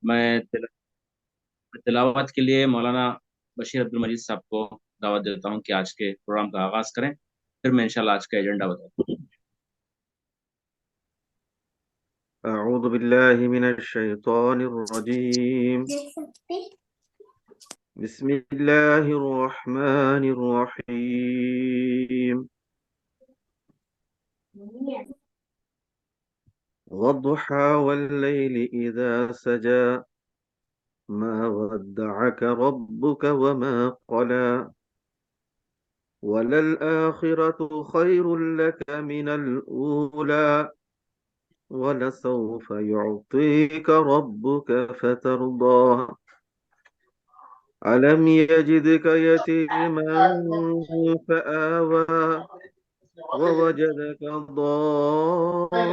میں تلاوت کے لیے مولانا بشیر عبد المجید صاحب کو دعوت دیتا ہوں کہ آج کے پروگرام کا آغاز کریں، پھر میں انشاءاللہ آج کا ایجنڈا بتاتا ہوں۔ أعوذ بالله من الشيطان الرجيم. بسم الله الرحمن الرحيم. والضحى والليل إذا سجى ما ودعك ربك وما قلى وللآخرة خير لك من الأولى ولسوف يعطيك ربك فترضى ألم يجدك يتيما فآوى ووجدك ضالا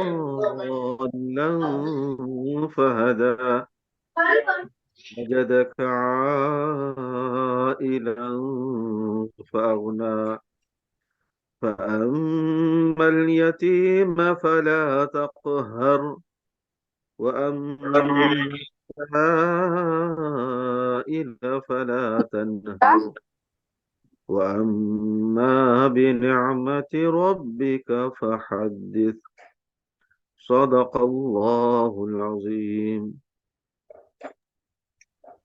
فهدى وجدك عائلا فأغنى فأما اليتيم فلا تقهر وأما السائل فلا تنهر وأما بنعمة ربك فحدث صدق الله العظيم.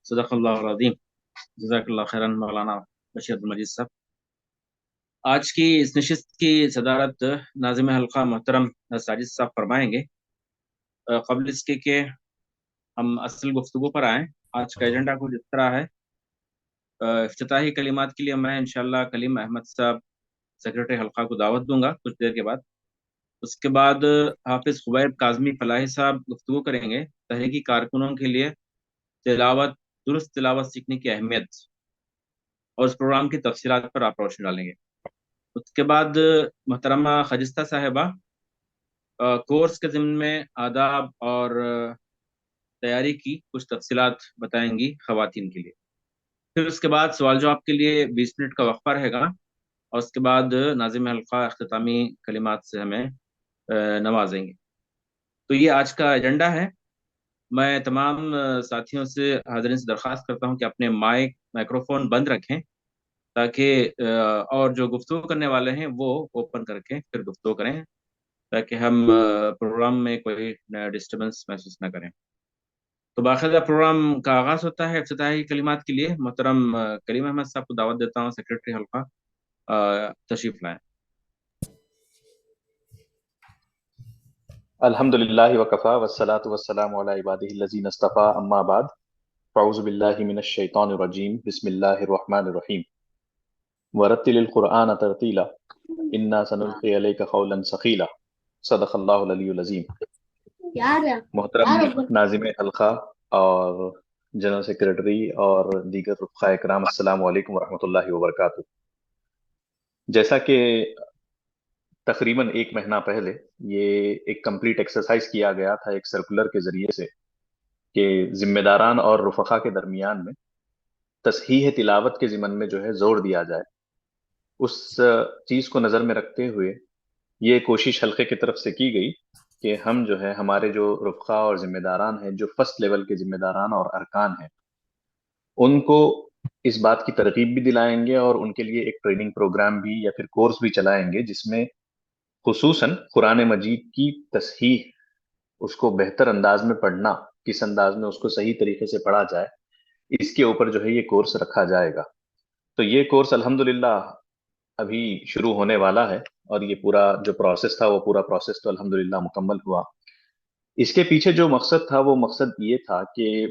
صدق اللہ العظیم، جزاک اللہ خیرن مولانا بشیر عبد المجید صاحب۔ آج کی اس نشست کی صدارت ناظم حلقہ محترم ساجد صاحب فرمائیں گے۔ قبل اس کے کہ ہم اصل گفتگو پر آئیں، آج کا ایجنڈا کچھ اس طرح ہے۔ افتتاحی کلمات کے لیے میں انشاءاللہ کلیم احمد صاحب سیکرٹری حلقہ کو دعوت دوں گا کچھ دیر کے بعد۔ اس کے بعد حافظ خبیب کاظمی فلاحی صاحب گفتگو کریں گے تحریکی کارکنوں کے لیے درست تلاوت سیکھنے کی اہمیت اور اس پروگرام کی تفصیلات پر آپ روشنی ڈالیں گے۔ اس کے بعد محترمہ خجستہ صاحبہ کورس کے ضمن میں آداب اور تیاری کی کچھ تفصیلات بتائیں گی خواتین کے لیے۔ پھر اس کے بعد سوال جواب کے لیے 20 منٹ کا وقفہ رہے گا، اور اس کے بعد ناظم حلقہ اختتامی کلمات سے ہمیں نوازیں گے۔ تو یہ آج کا ایجنڈا ہے۔ میں تمام ساتھیوں سے حاضرین سے درخواست کرتا ہوں کہ اپنے مائکروفون بند رکھیں تاکہ اور جو گفتگو کرنے والے ہیں وہ اوپن کر کے پھر گفتگو کریں، تاکہ ہم پروگرام میں کوئی ڈسٹربنس محسوس نہ کریں۔ تو باقاعدہ پروگرام کا آغاز ہوتا ہے افتتاحی کلمات کے لیے۔ محترم کریم احمد صاحب کو دعوت دیتا ہوں، سیکرٹری حلقہ تشریف لائیں۔ الحمد للہ وکفا والصلاة والسلام علی عبادہ الذین اصطفیٰ، اما بعد، فاعوذ باللہ من الشیطان الرجیم، بسم اللہ الرحمن الرحیم، ورتل القرآن ترتیلا انا سنلقی علیک قولا ثقیلا، صدق اللہ العلی العظیم۔ محترم ناظم حلقہ اور جنرل سیکرٹری اور دیگر رفقاء اکرام، السلام علیکم ورحمۃ اللہ وبرکاتہ۔ جیسا کہ تقریباً 1 مہینہ پہلے یہ ایک کمپلیٹ ایکسرسائز کیا گیا تھا ایک سرکولر کے ذریعے سے کہ ذمہ داران اور رفقا کے درمیان میں تصحیح تلاوت کے ضمن میں جو ہے زور دیا جائے، اس چیز کو نظر میں رکھتے ہوئے یہ کوشش حلقے کی طرف سے کی گئی کہ ہم جو ہے ہمارے جو رفقا اور ذمہ داران ہیں، جو فرسٹ لیول کے ذمہ داران اور ارکان ہیں، ان کو اس بات کی ترغیب بھی دلائیں گے اور ان کے لیے ایک ٹریننگ پروگرام بھی یا پھر کورس بھی چلائیں گے، جس میں خصوصاً قرآن مجید کی تصحیح، اس کو بہتر انداز میں پڑھنا، کس انداز میں اس کو صحیح طریقے سے پڑھا جائے، اس کے اوپر جو ہے یہ کورس رکھا جائے گا۔ تو یہ کورس الحمدللہ ابھی شروع ہونے والا ہے، اور یہ پورا جو پروسیس تھا وہ پورا پروسیس تو الحمدللہ مکمل ہوا۔ اس کے پیچھے جو مقصد تھا وہ مقصد یہ تھا کہ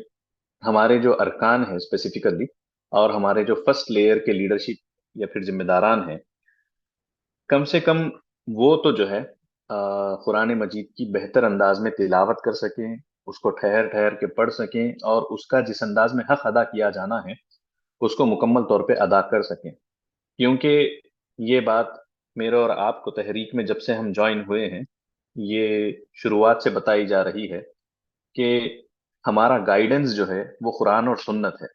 ہمارے جو ارکان ہیں اسپیسیفکلی، اور ہمارے جو فرسٹ لیئر کے لیڈرشپ یا پھر ذمہ داران ہیں، کم سے کم وہ تو جو ہے قرآن مجید کی بہتر انداز میں تلاوت کر سکیں، اس کو ٹھہر ٹھہر کے پڑھ سکیں، اور اس کا جس انداز میں حق ادا کیا جانا ہے اس کو مکمل طور پہ ادا کر سکیں۔ کیونکہ یہ بات میرے اور آپ کو تحریک میں جب سے ہم جوائن ہوئے ہیں، یہ شروعات سے بتائی جا رہی ہے کہ ہمارا گائیڈنس جو ہے وہ قرآن اور سنت ہے۔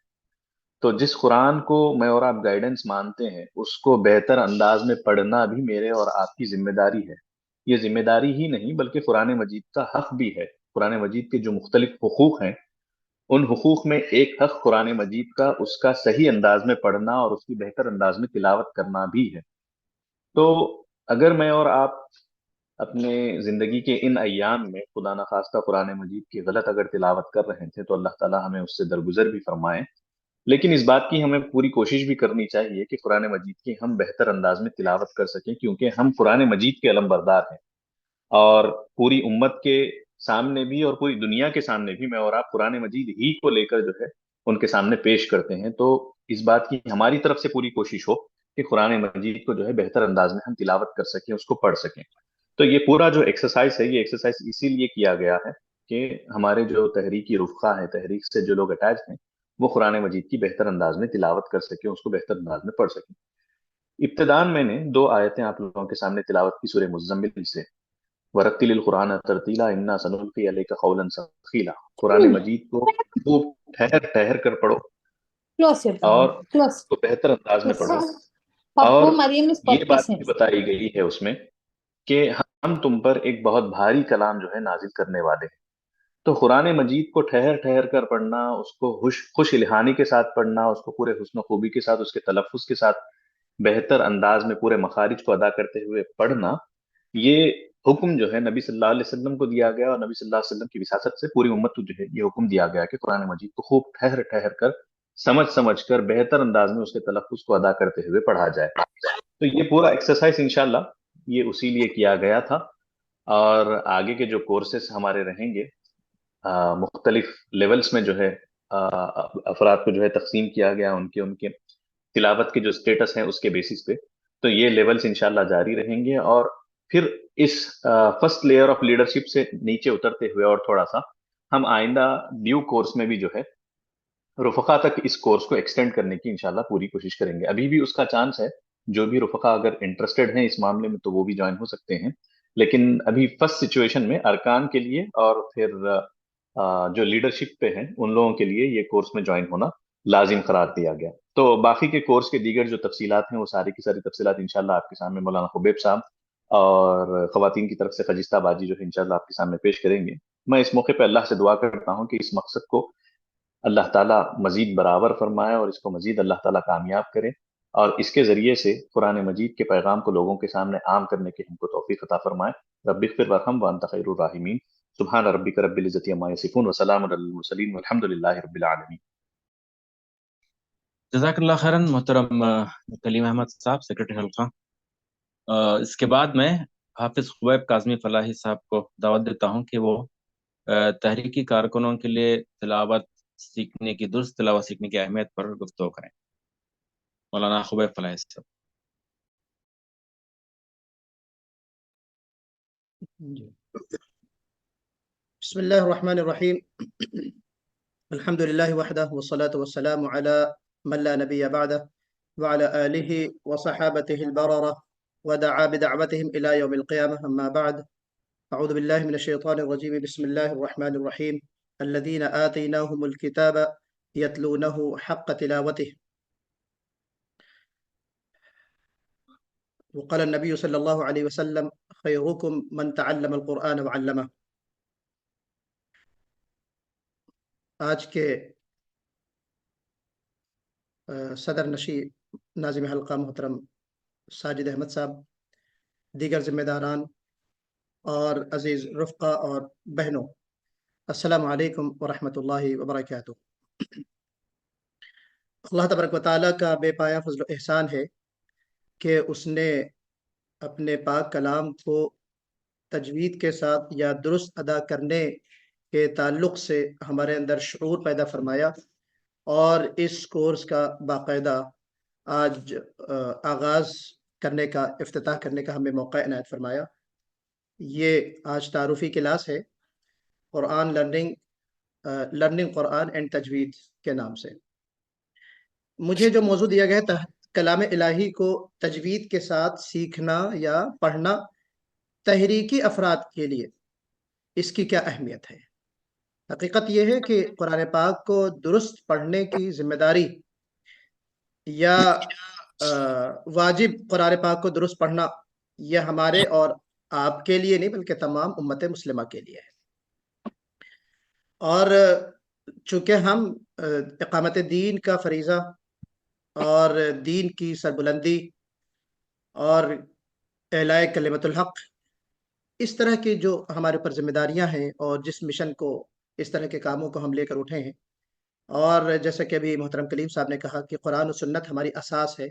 تو جس قرآن کو میں اور آپ گائیڈنس مانتے ہیں، اس کو بہتر انداز میں پڑھنا بھی میرے اور آپ کی ذمہ داری ہے۔ یہ ذمہ داری ہی نہیں بلکہ قرآن مجید کا حق بھی ہے۔ قرآن مجید کے جو مختلف حقوق ہیں ان حقوق میں ایک حق قرآن مجید کا اس کا صحیح انداز میں پڑھنا اور اس کی بہتر انداز میں تلاوت کرنا بھی ہے۔ تو اگر میں اور آپ اپنے زندگی کے ان ایام میں خدا نخواستہ قرآن مجید کی غلط اگر تلاوت کر رہے تھے تو اللہ تعالیٰ ہمیں اس سے درگزر بھی فرمائے، لیکن اس بات کی ہمیں پوری کوشش بھی کرنی چاہیے کہ قرآن مجید کی ہم بہتر انداز میں تلاوت کر سکیں، کیونکہ ہم قرآن مجید کے علم بردار ہیں، اور پوری امت کے سامنے بھی اور پوری دنیا کے سامنے بھی میں اور آپ قرآن مجید ہی کو لے کر جو ہے ان کے سامنے پیش کرتے ہیں۔ تو اس بات کی ہماری طرف سے پوری کوشش ہو کہ قرآن مجید کو جو ہے بہتر انداز میں ہم تلاوت کر سکیں، اس کو پڑھ سکیں۔ تو یہ پورا جو ایکسرسائز ہے، یہ ایکسرسائز اسی لیے کیا گیا ہے کہ ہمارے جو تحریکی رفقا ہے، تحریک سے جو لوگ اٹیچ ہیں، وہ قرآن مجید کی بہتر انداز میں تلاوت کر سکیں، اس کو بہتر انداز میں پڑھ سکیں۔ ابتدان میں نے 2 آیتیں آپ لوگوں کے سامنے تلاوت کی سورہ مزمل سے، ورتل القرآن ترتیلا انا سنلقی علیک قولا ثقیلا۔ قرآن مجید کو خوب ٹھہر ٹھہر کر پڑھو اور اس کو بہتر انداز میں پڑھو، اور یہ بات بھی بتائی گئی ہے اس میں کہ ہم تم پر ایک بہت بھاری کلام جو ہے نازل کرنے والے ہیں۔ تو قرآن مجید کو ٹھہر ٹھہر کر پڑھنا، اس کو خوش الہانی کے ساتھ پڑھنا، اس کو پورے حسن و خوبی کے ساتھ، اس کے تلفظ کے ساتھ بہتر انداز میں پورے مخارج کو ادا کرتے ہوئے پڑھنا، یہ حکم جو ہے نبی صلی اللہ علیہ وسلم کو دیا گیا، اور نبی صلی اللہ علیہ وسلم کی وساطت سے پوری امت کو جو ہے یہ حکم دیا گیا کہ قرآن مجید کو خوب ٹھہر ٹھہر کر، سمجھ سمجھ کر، بہتر انداز میں اس کے تلفظ کو ادا کرتے ہوئے پڑھا جائے۔ تو یہ پورا ایکسرسائز انشاءاللہ یہ اسی لیے کیا گیا تھا، اور آگے کے جو کورسز ہمارے رہیں گے مختلف لیولز میں جو ہے افراد کو جو ہے تقسیم کیا گیا ان کے تلاوت کے جو سٹیٹس ہیں اس کے بیسس پہ۔ تو یہ لیولز انشاءاللہ جاری رہیں گے، اور پھر اس فرسٹ لیئر آف لیڈرشپ سے نیچے اترتے ہوئے اور تھوڑا سا ہم آئندہ ڈیو کورس میں بھی جو ہے رفقا تک اس کورس کو ایکسٹینڈ کرنے کی انشاءاللہ پوری کوشش کریں گے۔ ابھی بھی اس کا چانس ہے، جو بھی رفقا اگر انٹرسٹڈ ہیں اس معاملے میں تو وہ بھی جوائن ہو سکتے ہیں، لیکن ابھی فرسٹ سچویشن میں ارکان کے لیے اور پھر جو لیڈرشپ پہ ہیں ان لوگوں کے لیے یہ کورس میں جوائن ہونا لازم قرار دیا گیا۔ تو باقی کے کورس کے دیگر جو تفصیلات ہیں وہ ساری کی ساری تفصیلات انشاءاللہ آپ کے سامنے مولانا خبیب صاحب اور خواتین کی طرف سے خجستہ باجی جو ہے انشاءاللہ آپ کے سامنے پیش کریں گے۔ میں اس موقع پہ اللہ سے دعا کرتا ہوں کہ اس مقصد کو اللہ تعالیٰ مزید برابر فرمائے اور اس کو مزید اللہ تعالیٰ کامیاب کرے، اور اس کے ذریعے سے قرآن مجید کے پیغام کو لوگوں کے سامنے عام کرنے کی ہم کو توفیق عطا فرمائے۔ رب اغفر وارحم وانت خیر الراحمین۔ سبحان ربک رب العزت عما یصفون وسلام علی المرسلین والحمد للہ رب العالمین۔ جزاک اللہ خیراً محترم کلیم احمد صاحب، سیکرٹری حلقہ۔ اس کے بعد میں حافظ خبیب کاظمی فلاحی صاحب کو دعوت دیتا ہوں کہ وہ تحریکی کارکنوں کے لیے تلاوت سیکھنے کی، درست تلاوت سیکھنے کی اہمیت پر گفتگو کریں۔ مولانا خبیب فلاحی صاحب۔ بسم الله الرحمن الرحيم. الحمد لله وحده والصلاة والسلام على من لا نبي بعده وعلى آله وصحابته البررة ودعا بدعوتهم إلى يوم القيامة. أما بعد، أعوذ بالله من الشيطان الرجيم. بسم الله الرحمن الرحيم. الذين آتيناهم الكتاب يتلونه حق تلاوته. وقال النبي صلى الله عليه وسلم: خيركم من تعلم القرآن وعلمه. آج کے صدر نشی ناظم حلقہ محترم ساجد احمد صاحب، دیگر ذمہ داران اور عزیز رفقا اور بہنوں، السلام علیکم ورحمۃ اللہ وبرکاتہ۔ اللہ تبارک و تعالیٰ کا بے پایا فضل و احسان ہے کہ اس نے اپنے پاک کلام کو تجوید کے ساتھ یا درست ادا کرنے کے تعلق سے ہمارے اندر شعور پیدا فرمایا، اور اس کورس کا باقاعدہ آج آغاز کرنے کا، افتتاح کرنے کا ہمیں موقع عنایت فرمایا۔ یہ آج تعارفی کلاس ہے، قرآن لرننگ قرآن اینڈ تجوید کے نام سے۔ مجھے جو موضوع دیا گیا تھا، کلام الہی کو تجوید کے ساتھ سیکھنا یا پڑھنا تحریکی افراد کے لیے اس کی کیا اہمیت ہے۔ حقیقت یہ ہے کہ قرآن پاک کو درست پڑھنے کی ذمہ داری یا واجب قرآن پاک کو درست پڑھنا یہ ہمارے اور آپ کے لیے نہیں بلکہ تمام امت مسلمہ کے لیے ہے۔ اور چونکہ ہم اقامت دین کا فریضہ اور دین کی سربلندی اور اعلاء کلمت الحق، اس طرح کی جو ہمارے اوپر ذمہ داریاں ہیں اور جس مشن کو، اس طرح کے کاموں کو ہم لے کر اٹھے ہیں، اور جیسا کہ ابھی محترم کلیم صاحب نے کہا کہ قرآن و سنت ہماری اساس ہے،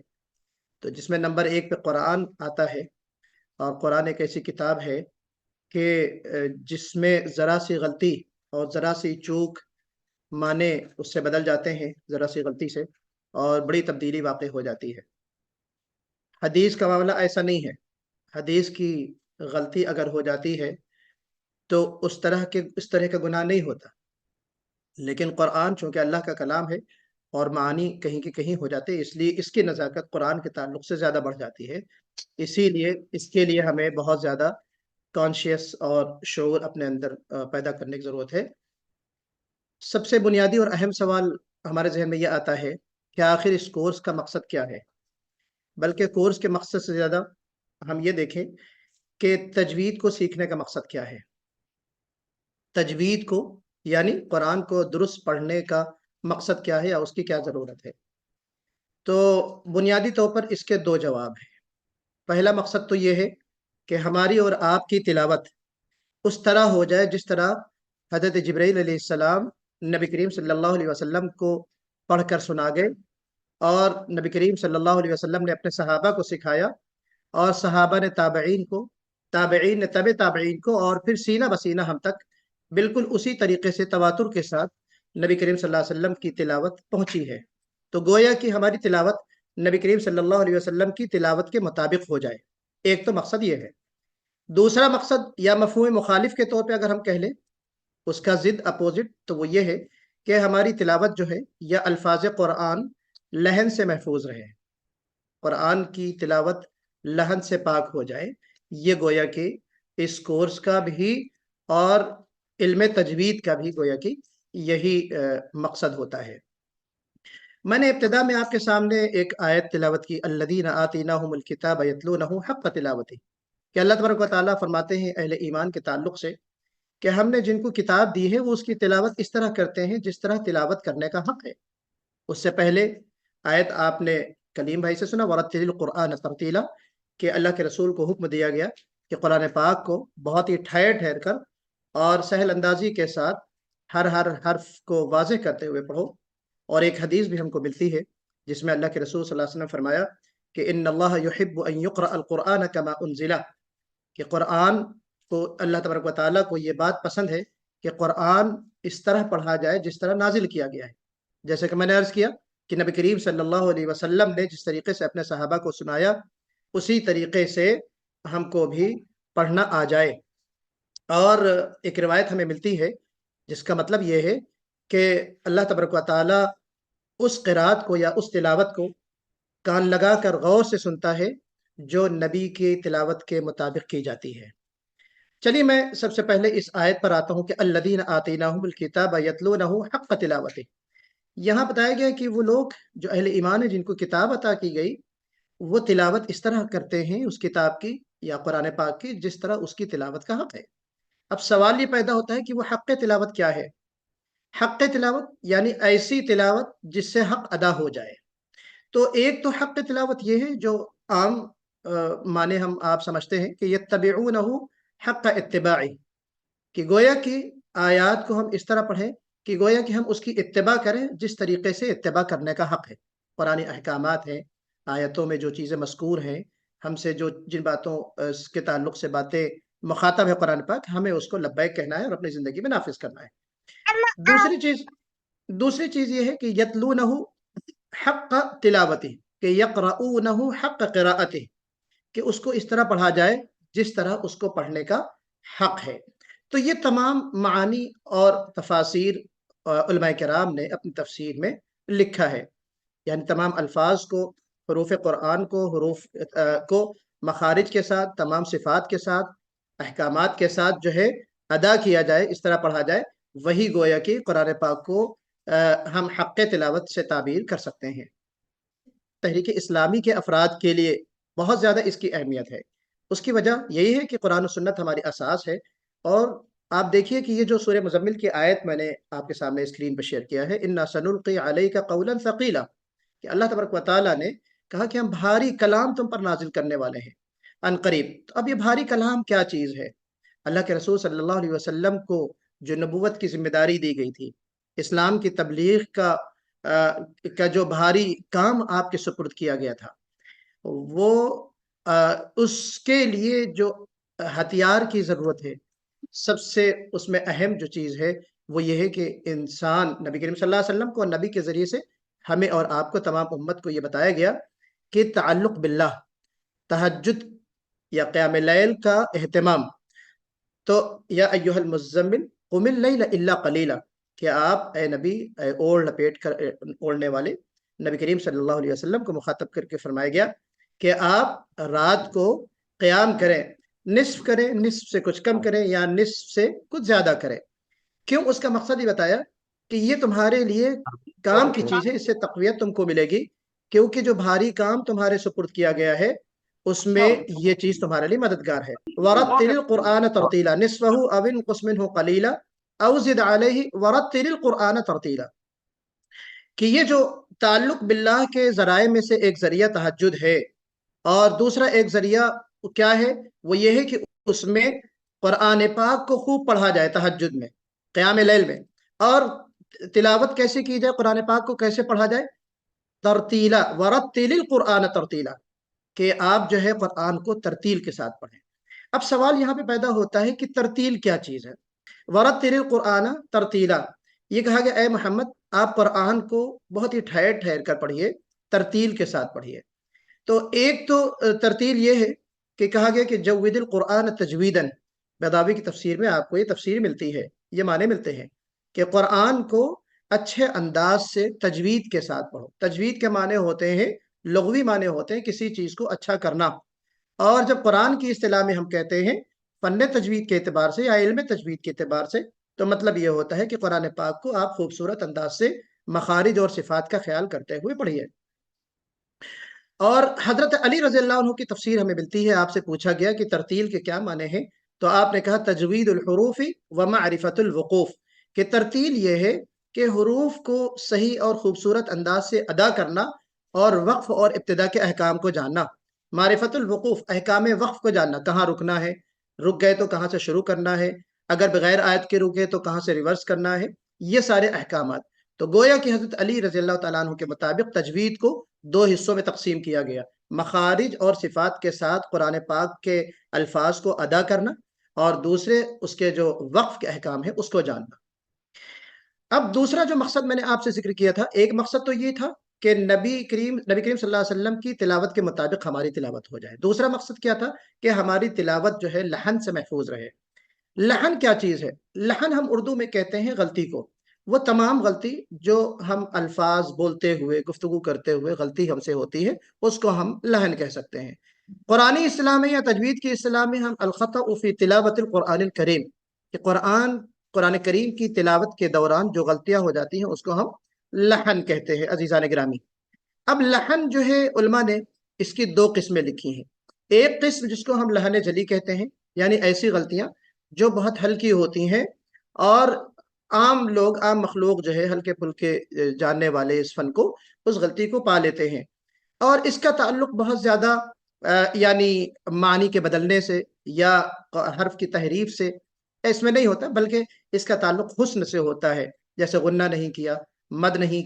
تو جس میں نمبر 1 پہ قرآن آتا ہے، اور قرآن ایک ایسی کتاب ہے کہ جس میں ذرا سی غلطی اور ذرا سی چوک معنی اس سے بدل جاتے ہیں، ذرا سی غلطی سے، اور بڑی تبدیلی واقع ہو جاتی ہے۔ حدیث کا معاملہ ایسا نہیں ہے، حدیث کی غلطی اگر ہو جاتی ہے تو اس طرح کا گناہ نہیں ہوتا، لیکن قرآن چونکہ اللہ کا کلام ہے اور معانی کہیں کی کہیں ہو جاتے ہیں، اس لیے اس کی نزاکت قرآن کے تعلق سے زیادہ بڑھ جاتی ہے۔ اسی لیے اس کے لیے ہمیں بہت زیادہ کانشیس اور شعور اپنے اندر پیدا کرنے کی ضرورت ہے۔ سب سے بنیادی اور اہم سوال ہمارے ذہن میں یہ آتا ہے کہ آخر اس کورس کا مقصد کیا ہے؟ بلکہ کورس کے مقصد سے زیادہ ہم یہ دیکھیں کہ تجوید کو سیکھنے کا مقصد کیا ہے۔ تجوید کو یعنی قرآن کو درست پڑھنے کا مقصد کیا ہے یا اس کی کیا ضرورت ہے؟ تو بنیادی طور پر اس کے 2 جواب ہیں۔ پہلا مقصد تو یہ ہے کہ ہماری اور آپ کی تلاوت اس طرح ہو جائے جس طرح حضرت جبرائیل علیہ السلام نبی کریم صلی اللہ علیہ وسلم کو پڑھ کر سنا گئے، اور نبی کریم صلی اللہ علیہ وسلم نے اپنے صحابہ کو سکھایا، اور صحابہ نے تابعین کو، تابعین نے تبع تابعین کو، اور پھر سینہ بسینہ ہم تک بالکل اسی طریقے سے تواتر کے ساتھ نبی کریم صلی اللہ علیہ وسلم کی تلاوت پہنچی ہے۔ تو گویا کہ ہماری تلاوت نبی کریم صلی اللہ علیہ وسلم کی تلاوت کے مطابق ہو جائے، ایک تو مقصد یہ ہے۔ دوسرا مقصد یا مفہوم مخالف کے طور پہ اگر ہم کہہ لیں، اس کا ضد اپوزٹ، تو وہ یہ ہے کہ ہماری تلاوت جو ہے یا الفاظ قرآن لہن سے محفوظ رہے، قرآن کی تلاوت لہن سے پاک ہو جائے۔ یہ گویا کہ اس کورس کا بھی اور علم تجوید کا بھی گویا کہ یہی مقصد ہوتا ہے۔ میں نے ابتدا میں آپ کے سامنے ایک آیت تلاوت کی، الذین آتیناہم الکتاب یتلونہ حق تلاوتہ، کہ اللہ تبارک و تعالیٰ فرماتے ہیں اہل ایمان کے تعلق سے کہ ہم نے جن کو کتاب دی ہے وہ اس کی تلاوت اس طرح کرتے ہیں جس طرح تلاوت کرنے کا حق ہے۔ اس سے پہلے آیت آپ نے کلیم بھائی سے سنا، وَرَتِّلِ الْقُرْآنَ تَرْتِیلًا، کہ اللہ کے رسول کو حکم دیا گیا کہ قرآن پاک کو بہت ہی ٹھہر ٹھہر کر اور سہل اندازی کے ساتھ ہر حرف کو واضح کرتے ہوئے پڑھو۔ اور ایک حدیث بھی ہم کو ملتی ہے جس میں اللہ کے رسول صلی اللہ علیہ وسلم نے فرمایا کہ ان اللہ یحب ان یقرأ القرآن کما انزل، کہ قرآن کو اللہ تبارک و تعالیٰ کو یہ بات پسند ہے کہ قرآن اس طرح پڑھا جائے جس طرح نازل کیا گیا ہے۔ جیسے کہ میں نے عرض کیا کہ نبی کریم صلی اللہ علیہ وسلم نے جس طریقے سے اپنے صحابہ کو سنایا، اسی طریقے سے ہم کو بھی پڑھنا آ جائے۔ اور ایک روایت ہمیں ملتی ہے جس کا مطلب یہ ہے کہ اللہ تبارک و تعالیٰ اس قرات کو یا اس تلاوت کو کان لگا کر غور سے سنتا ہے جو نبی کی تلاوت کے مطابق کی جاتی ہے۔ چلیے میں سب سے پہلے اس آیت پر آتا ہوں کہ الذین آتیناہم الکتاب یتلونہ حق تلاوتہ۔ یہاں بتایا گیا کہ وہ لوگ جو اہل ایمان ہیں جن کو کتاب عطا کی گئی، وہ تلاوت اس طرح کرتے ہیں اس کتاب کی یا قرآن پاک کی جس طرح اس کی تلاوت کا حق ہے۔ اب سوال یہ پیدا ہوتا ہے کہ وہ حق تلاوت کیا ہے؟ حق تلاوت یعنی ایسی تلاوت جس سے حق ادا ہو جائے۔ تو ایک تو حق تلاوت یہ ہے جو عام معنی ہم آپ سمجھتے ہیں کہ یتبعونہ حق اتباعی، کہ گویا کہ آیات کو ہم اس طرح پڑھیں کہ گویا کہ ہم اس کی اتباع کریں جس طریقے سے اتباع کرنے کا حق ہے۔ قرآن احکامات ہیں، آیتوں میں جو چیزیں مذکور ہیں، ہم سے جو جن باتوں اس کے تعلق سے باتیں مخاطب ہے قرآن پاک، ہمیں اس کو لبیک کہنا ہے اور اپنی زندگی میں نافذ کرنا ہے۔ دوسری چیز یہ ہے کہ یتلونہ حق تلاوتی، کہ یقرؤونہ حق قراءتہ، کہ اس کو اس طرح پڑھا جائے جس طرح اس کو پڑھنے کا حق ہے۔ تو یہ تمام معانی اور تفاسیر علماء کرام نے اپنی تفسیر میں لکھا ہے، یعنی تمام الفاظ کو، حروف قرآن کو، حروف کو مخارج کے ساتھ، تمام صفات کے ساتھ، احکامات کے ساتھ جو ہے ادا کیا جائے، اس طرح پڑھا جائے، وہی گویا کہ قرآن پاک کو ہم حق تلاوت سے تعبیر کر سکتے ہیں۔ تحریک اسلامی کے افراد کے لیے بہت زیادہ اس کی اہمیت ہے۔ اس کی وجہ یہی ہے کہ قرآن و سنت ہماری اساس ہے، اور آپ دیکھیے کہ یہ جو سورہ مزمل کی آیت میں نے آپ کے سامنے اسکرین پر شیئر کیا ہے، اِنَّا سَنُلْقِي عَلَيْكَ قَوْلًا ثَقِيلًا، کہ اللہ تبارک و تعالیٰ نے کہا کہ ہم بھاری کلام تم پر نازل کرنے والے ہیں ان قریب۔ تو اب یہ بھاری کلام کیا چیز ہے؟ اللہ کے رسول صلی اللہ علیہ وسلم کو جو نبوت کی ذمہ داری دی گئی تھی، اسلام کی تبلیغ کا جو بھاری کام آپ کے سپرد کیا گیا تھا، وہ اس کے لیے جو ہتھیار کی ضرورت ہے، سب سے اس میں اہم جو چیز ہے وہ یہ ہے کہ انسان نبی کریم صلی اللہ علیہ وسلم کو اور نبی کے ذریعے سے ہمیں اور آپ کو تمام امت کو یہ بتایا گیا کہ تعلق باللہ، تہجد یا قیام اللیل کا اہتمام۔ تو یا ایہا المزمل قم اللیل الا قلیلا، کہ آپ اے نبی، اے اوڑھ لپیٹ کر اوڑھنے والے نبی کریم صلی اللہ علیہ وسلم کو مخاطب کر کے فرمایا گیا کہ آپ رات کو قیام کریں، نصف کریں، نصف سے کچھ کم کریں یا نصف سے کچھ زیادہ کریں۔ کیوں؟ اس کا مقصد ہی بتایا کہ یہ تمہارے لیے کام کی چیز ہے، اس سے تقویت تم کو ملے گی، کیونکہ جو بھاری کام تمہارے سپرد کیا گیا ہے اس میں یہ چیز تمہارے لیے مددگار ہے۔ وَرَتِّلِ الْقُرْآنَ تَرْتِيلًا نِصْفَهُ أَوِ انقُصْ مِنْهُ قَلِيلًا أَوْ زِدْ عَلَيْهِ وَرَتِّلِ الْقُرْآنَ تَرْتِيلًا، کہ یہ جو تعلق باللہ کے ذرائع میں سے ایک ذریعہ تہجد ہے، اور دوسرا ایک ذریعہ کیا ہے؟ وہ یہ ہے کہ اس میں قرآن پاک کو خوب پڑھا جائے، تہجد میں، قیام لیل میں۔ اور تلاوت کیسے کی جائے؟ قرآن پاک کو کیسے پڑھا جائے؟ ترتیلا، ورتل القرآن ترتیلا، کہ آپ جو ہے قرآن کو ترتیل کے ساتھ پڑھیں۔ اب سوال یہاں پہ پیدا ہوتا ہے کہ ترتیل کیا چیز ہے؟ ورتل القرآن ترتیلا، یہ کہا گیا اے محمد آپ قرآن کو بہت ہی ٹھہر ٹھہر کر پڑھیے، ترتیل کے ساتھ پڑھیے۔ تو ایک تو ترتیل یہ ہے کہ کہا گیا کہ جود القرآن تجویداً، بیضاوی کی تفسیر میں آپ کو یہ تفسیر ملتی ہے، یہ معنی ملتے ہیں کہ قرآن کو اچھے انداز سے تجوید کے ساتھ پڑھو۔ تجوید کے معنی ہوتے ہیں، لغوی معنی ہوتے ہیں کسی چیز کو اچھا کرنا، اور جب قرآن کی اصطلاح میں ہم کہتے ہیں فن تجوید کے اعتبار سے یا علم تجوید کے اعتبار سے، تو مطلب یہ ہوتا ہے کہ قرآن پاک کو آپ خوبصورت انداز سے مخارج اور صفات کا خیال کرتے ہوئے پڑھیے۔ اور حضرت علی رضی اللہ عنہ کی تفسیر ہمیں ملتی ہے، آپ سے پوچھا گیا کہ ترتیل کے کیا معنی ہیں، تو آپ نے کہا تجوید الحروف و معرفت الوقوف، کہ ترتیل یہ ہے کہ حروف کو صحیح اور خوبصورت انداز سے ادا کرنا اور وقف اور ابتدا کے احکام کو جاننا۔ معرفت الوقوف، احکام وقف کو جاننا، کہاں رکنا ہے، رک گئے تو کہاں سے شروع کرنا ہے، اگر بغیر آیت کے رکے تو کہاں سے ریورس کرنا ہے، یہ سارے احکامات۔ تو گویا کہ حضرت علی رضی اللہ تعالیٰ عنہ کے مطابق تجوید کو دو حصوں میں تقسیم کیا گیا، مخارج اور صفات کے ساتھ قرآن پاک کے الفاظ کو ادا کرنا، اور دوسرے اس کے جو وقف کے احکام ہیں اس کو جاننا۔ اب دوسرا جو مقصد میں نے آپ سے ذکر کیا تھا، ایک مقصد تو یہ تھا کہ نبی کریم صلی اللہ علیہ وسلم کی تلاوت کے مطابق ہماری تلاوت ہو جائے۔ دوسرا مقصد کیا تھا کہ ہماری تلاوت جو ہے لحن سے محفوظ رہے۔ لحن کیا چیز ہے؟ لحن ہم اردو میں کہتے ہیں غلطی کو، وہ تمام غلطی جو ہم الفاظ بولتے ہوئے، گفتگو کرتے ہوئے غلطی ہم سے ہوتی ہے، اس کو ہم لحن کہہ سکتے ہیں۔ قرآنی اصطلاح میں یا تجوید کی اصطلاح میں ہم الخطأ فی تلاوت القرآن الکریم، کہ قرآن کریم کی تلاوت کے دوران جو غلطیاں ہو جاتی ہیں اس کو ہم لحن کہتے ہیں۔ عزیزان گرامی، اب لحن جو ہے علماء نے اس کی دو قسمیں لکھی ہیں۔ ایک قسم جس کو ہم لحن جلی کہتے ہیں، یعنی ایسی غلطیاں جو بہت ہلکی ہوتی ہیں اور عام لوگ، عام مخلوق جو ہے ہلکے پھلکے جاننے والے اس فن کو، اس غلطی کو پا لیتے ہیں، اور اس کا تعلق بہت زیادہ یعنی معنی کے بدلنے سے یا حرف کی تحریف سے اس میں نہیں ہوتا، بلکہ اس کا تعلق حسن سے ہوتا ہے، جیسے غنہ نہیں کیا، مد نہیں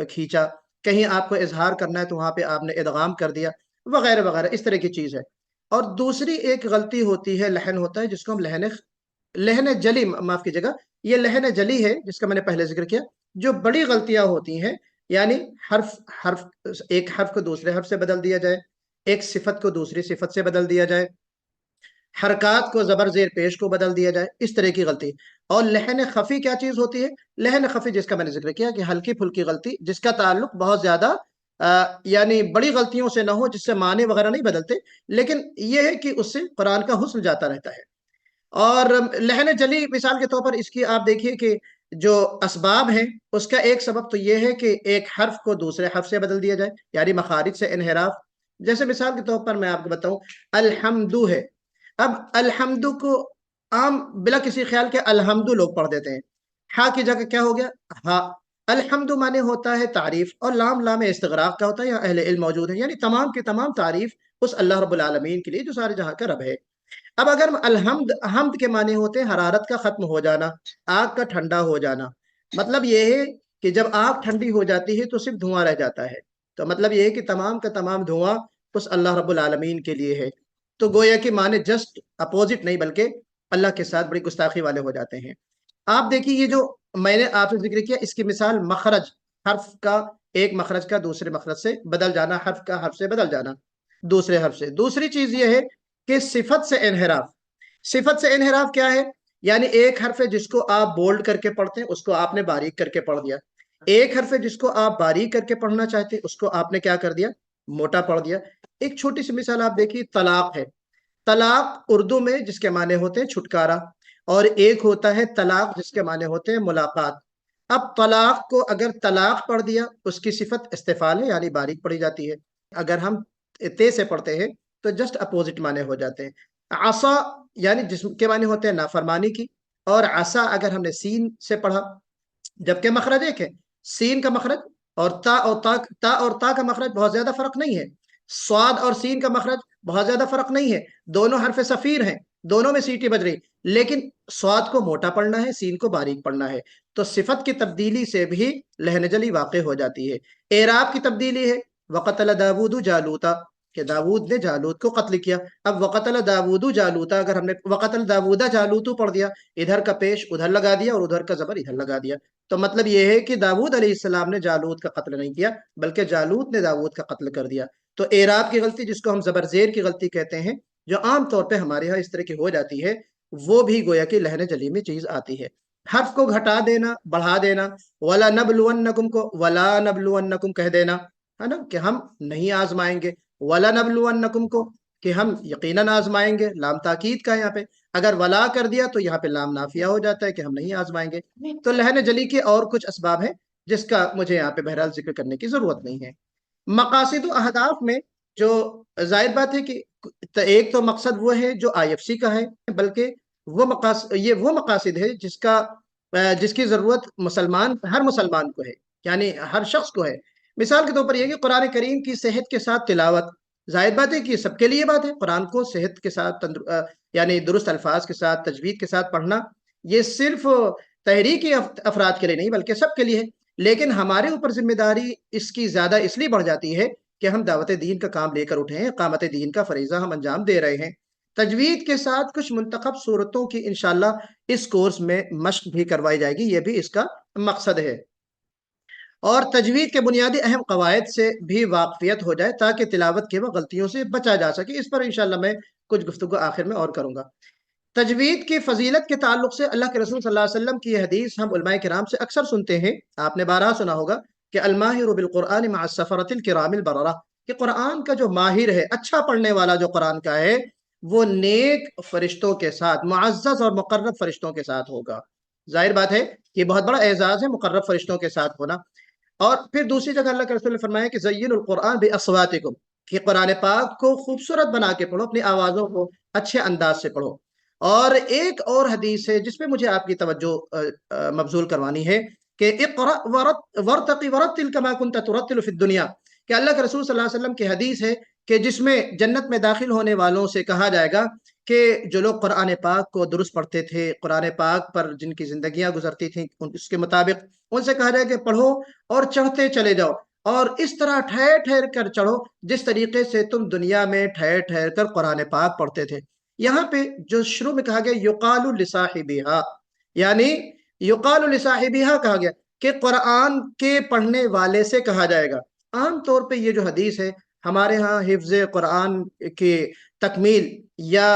کھینچا، کہیں آپ کو اظہار کرنا ہے تو وہاں پہ آپ نے ادغام کر دیا، وغیرہ وغیرہ، اس طرح کی چیز ہے۔ اور دوسری ایک غلطی ہوتی ہے، لحن ہوتا ہے، جس کو ہم لحن جلی، معاف کیجیے گا، یہ لحن جلی ہے جس کا میں نے پہلے ذکر کیا، جو بڑی غلطیاں ہوتی ہیں، یعنی ایک حرف کو دوسرے حرف سے بدل دیا جائے، ایک صفت کو دوسری صفت سے بدل دیا جائے، حرکات کو زبر زیر پیش کو بدل دیا جائے، اس طرح کی غلطی۔ اور لحن خفی کیا چیز ہوتی ہے؟ لحن خفی جس کا میں نے ذکر کیا کہ ہلکی پھلکی غلطی جس کا تعلق بہت زیادہ یعنی بڑی غلطیوں سے نہ ہو، جس سے معنی وغیرہ نہیں بدلتے، لیکن یہ ہے کہ اس سے قرآن کا حسن جاتا رہتا ہے۔ اور لحن جلی مثال کے طور پر اس کی آپ دیکھیے کہ جو اسباب ہیں، اس کا ایک سبب تو یہ ہے کہ ایک حرف کو دوسرے حرف سے بدل دیا جائے، یعنی مخارج سے انحراف۔ جیسے مثال کے طور پر میں آپ کو بتاؤں، الحمد ہے، اب الحمد کو عام بلا کسی خیال کے الحمد لوگ پڑھ دیتے ہیں، ہا کی جگہ کیا ہو گیا ہا۔ الحمد معنی ہوتا ہے تعریف، اور لام استغراق کا ہوتا ہے، یہاں اہل علم موجود ہیں، یعنی تمام کی تمام تعریف اس اللہ رب العالمین کے لیے جو سارے جہاں کا رب ہے۔ اب اگر حمد کے معنی ہوتے ہیں حرارت کا ختم ہو جانا، آگ کا ٹھنڈا ہو جانا، مطلب یہ ہے کہ جب آگ ٹھنڈی ہو جاتی ہے تو صرف دھواں رہ جاتا ہے، تو مطلب یہ ہے کہ تمام کا تمام دھواں اس اللہ رب العالمین کے لیے ہے۔ تو گویا کہ معنی جسٹ اپوزٹ نہیں بلکہ اللہ کے ساتھ بڑی گستاخی والے ہو جاتے ہیں۔ آپ دیکھیے یہ جو میں نے آپ سے ذکر کیا، اس کی مثال مخرج، حرف کا ایک مخرج کا دوسرے مخرج سے بدل جانا، حرف کا حرف سے بدل جانا دوسرے حرف سے۔ دوسری چیز یہ ہے کہ صفت سے انحراف۔ صفت سے انحراف کیا ہے؟ یعنی ایک حرف ہے جس کو آپ بولڈ کر کے پڑھتے ہیں، اس کو آپ نے باریک کر کے پڑھ دیا۔ ایک حرف ہے جس کو آپ باریک کر کے پڑھنا چاہتے ہیں، اس کو آپ نے کیا کر دیا؟ موٹا پڑھ دیا۔ ایک چھوٹی سی مثال آپ دیکھیے، طلاق ہے۔ طلاق اردو میں جس کے معنی ہوتے ہیں چھٹکارا، اور ایک ہوتا ہے طلاق جس کے معنی ہوتے ہیں ملاقات۔ اب طلاق کو اگر طلاق پڑھ دیا، اس کی صفت استفعال ہے، یعنی باریک پڑھی جاتی ہے۔ اگر ہم تے سے پڑھتے ہیں تو جسٹ اپوزٹ معنی ہو جاتے ہیں۔ عصا یعنی جسم کے معنی ہوتے ہیں نافرمانی کی، اور عصا اگر ہم نے سین سے پڑھا، جبکہ مخرج ایک ہے، سین کا مخرج اور تا کا مخرج بہت زیادہ فرق نہیں ہے، صاد اور سین کا مخرج بہت زیادہ فرق نہیں ہے، دونوں حرف صفیر ہیں، دونوں میں سیٹی بج رہی، لیکن صاد کو موٹا پڑھنا ہے، سین کو باریک پڑھنا ہے۔ تو صفت کی تبدیلی سے بھی لہن جلی واقع ہو جاتی ہے۔ اعراب کی تبدیلی ہے، وَقَتَلَ دَاوُودُ جَالُوتَ، کہ داود نے جالوت کو قتل کیا۔ اب وقتل داود جالوتا، اگر ہم نے وقتل داوودہ جالوتو پڑھ دیا، ادھر کا پیش ادھر لگا دیا اور ادھر کا زبر ادھر لگا دیا، تو مطلب یہ ہے کہ داود علیہ السلام نے جالوت کا قتل نہیں کیا بلکہ جالوت نے داود کا قتل کر دیا۔ تو اعراب کی غلطی، جس کو ہم زبر زیر کی غلطی کہتے ہیں، جو عام طور پہ ہمارے ہاں اس طرح کی ہو جاتی ہے، وہ بھی گویا کہ لہن جلی میں چیز آتی ہے۔ حرف کو گھٹا دینا، بڑھا دینا، وَلَا نَبْلُوَنَّكُمْ کو وَلَا نَبْلُوَنَّكُمْ کہہ دینا ہے نا، کہ ہم نہیں آزمائیں گے، وَلَنَبْلُوَنَّكُمْ کو کہ ہم یقیناً آزمائیں گے، لام تاکید کا یہاں پہ، اگر ولا کر دیا تو یہاں پہ لام نافیہ ہو جاتا ہے کہ ہم نہیں آزمائیں گے۔ تو لہن جلی کے اور کچھ اسباب ہیں جس کا مجھے یہاں پہ بہرحال ذکر کرنے کی ضرورت نہیں ہے۔ مقاصد و اہداف میں جو ظاہر بات ہے کہ ایک تو مقصد وہ ہے جو IFC کا ہے، بلکہ یہ وہ مقاصد ہے جس کی ضرورت ہر مسلمان کو ہے، یعنی ہر شخص کو ہے۔ مثال کے طور پر یہ کہ قرآن کریم کی صحت کے ساتھ تلاوت، ظاہر بات ہے کہ سب کے لیے بات ہے، قرآن کو صحت کے ساتھ یعنی درست الفاظ کے ساتھ، تجوید کے ساتھ پڑھنا، یہ صرف تحریکی افراد کے لیے نہیں بلکہ سب کے لیے ہے۔ لیکن ہمارے اوپر ذمہ داری اس کی زیادہ اس لیے بڑھ جاتی ہے کہ ہم دعوت دین کا کام لے کر اٹھے ہیں، اقامت دین کا فریضہ ہم انجام دے رہے ہیں۔ تجوید کے ساتھ کچھ منتخب صورتوں کی انشاءاللہ اس کورس میں مشق بھی کروائی جائے گی، یہ بھی اس کا مقصد ہے، اور تجوید کے بنیادی اہم قواعد سے بھی واقفیت ہو جائے تاکہ تلاوت کے وقت غلطیوں سے بچا جا سکے۔ اس پر انشاءاللہ میں کچھ گفتگو آخر میں اور کروں گا۔ تجوید کی فضیلت کے تعلق سے اللہ کے رسول صلی اللہ علیہ وسلم کی یہ حدیث ہم علماء کرام سے اکثر سنتے ہیں، آپ نے بارہا سنا ہوگا کہ الماہر بالقرآن مع السفرۃ الکرام البررہ، کہ قرآن کا جو ماہر ہے، اچھا پڑھنے والا جو قرآن کا ہے، وہ نیک فرشتوں کے ساتھ، معزز اور مقرب فرشتوں کے ساتھ ہوگا۔ ظاہر بات ہے یہ بہت بڑا اعزاز ہے مقرب فرشتوں کے ساتھ ہونا۔ اور پھر دوسری جگہ اللہ کے رسول نے فرمایا کہ زین القرآن باصواتکم، کہ قرآن پاک کو خوبصورت بنا کے پڑھو، اپنی آوازوں کو اچھے انداز سے پڑھو۔ اور ایک اور حدیث ہے جس پہ مجھے آپ کی توجہ مبذول کروانی ہے کہ اقرأ ورتقی ورتل کما کنت ترتل فی الدنیا، کہ اللہ کے رسول صلی اللہ علیہ وسلم کی حدیث ہے کہ جس میں جنت میں داخل ہونے والوں سے کہا جائے گا کہ جو لوگ قرآن پاک کو درست پڑھتے تھے، قرآن پاک پر جن کی زندگیاں گزرتی تھیں اس کے مطابق، ان سے کہا جائے کہ پڑھو اور چڑھتے چلے جاؤ، اور اس طرح ٹھہر ٹھہر کر چڑھو جس طریقے سے تم دنیا میں ٹھہر ٹھہر کر قرآن پاک پڑھتے تھے۔ یہاں پہ جو شروع میں کہا گیا یقال لصاحبہا، یعنی یقال لصاحبہا کہا گیا کہ قرآن کے پڑھنے والے سے کہا جائے گا۔ عام طور پہ یہ جو حدیث ہے ہمارے ہاں حفظ قرآن کی تکمیل یا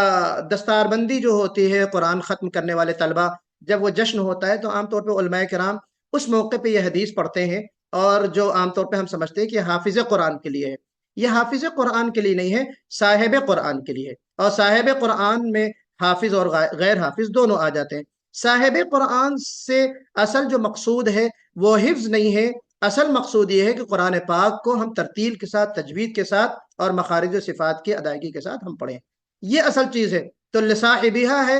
دستار بندی جو ہوتی ہے قرآن ختم کرنے والے طلبہ، جب وہ جشن ہوتا ہے تو عام طور پہ علماء کرام اس موقع پہ یہ حدیث پڑھتے ہیں، اور جو عام طور پہ ہم سمجھتے ہیں کہ حافظ قرآن کے لیے ہے۔ یہ حافظ قرآن کے لیے نہیں ہے، صاحب قرآن کے لیے ہے، اور صاحب قرآن میں حافظ اور غیر حافظ دونوں آ جاتے ہیں۔ صاحب قرآن سے اصل جو مقصود ہے وہ حفظ نہیں ہے، اصل مقصود یہ ہے کہ قرآن پاک کو ہم ترتیل کے ساتھ، تجوید کے ساتھ اور مخارج و صفات کی ادائیگی کے ساتھ ہم پڑھیں، یہ اصل چیز ہے۔ تو لصاحبہا ہے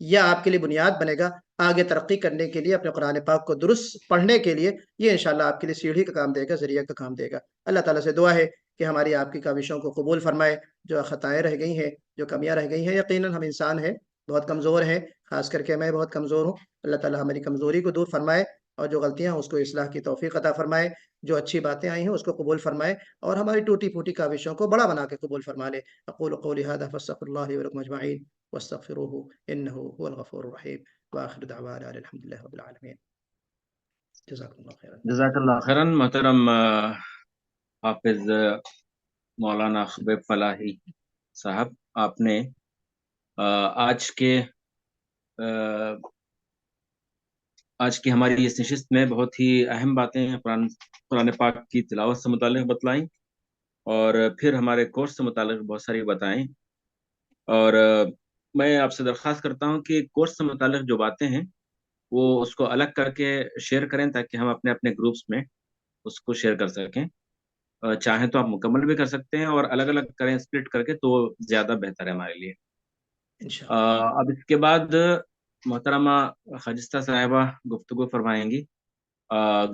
یہ آپ کے لیے بنیاد بنے گا آگے ترقی کرنے کے لیے، اپنے قرآن پاک کو درست پڑھنے کے لیے۔ یہ انشاءاللہ آپ کے لیے سیڑھی کا کام دے گا، ذریعہ کا کام دے گا۔ اللہ تعالیٰ سے دعا ہے کہ ہماری آپ کی کاوشوں کو قبول فرمائے۔ جو خطائیں رہ گئی ہیں، جو کمیاں رہ گئی ہیں، یقیناً ہم انسان ہیں، بہت کمزور ہیں، خاص کر کے میں بہت کمزور ہوں۔ اللہ تعالیٰ ہماری کمزوری کو دور فرمائے، اور جو غلطیاں ہیں اس کو اصلاح کی توفیق عطا فرمائے، جو اچھی باتیں آئی ہیں اس کو قبول فرمائے، اور ہماری ٹوٹی پھوٹی کاوشوں کو بڑا بنا کے قبول فرما لے۔ اقول قولی هذا فاستغفر الله لي ولكم اجمعين واستغفروه انه هو الغفور الرحيم واخر دعوانا الحمد لله رب العالمين۔ جزاكم الله خيرا۔ جزاک اللہ خیرن محترم حافظ مولانا خبیب فلاحی صاحب، آپ نے آج کی ہماری اس نشست میں بہت ہی اہم باتیں قرآن پاک کی تلاوت سے متعلق بتلائیں، اور پھر ہمارے کورس سے متعلق بہت ساری بتائیں۔ اور میں آپ سے درخواست کرتا ہوں کہ کورس سے متعلق جو باتیں ہیں وہ اس کو الگ کر کے شیئر کریں، تاکہ ہم اپنے اپنے گروپس میں اس کو شیئر کر سکیں۔ چاہیں تو آپ مکمل بھی کر سکتے ہیں، اور الگ الگ کریں اسپلٹ کر کے، تو زیادہ بہتر ہے ہمارے لیے۔ انشاءاللہ۔ اب اس کے بعد محترمہ خجستہ صاحبہ گفتگو فرمائیں گی،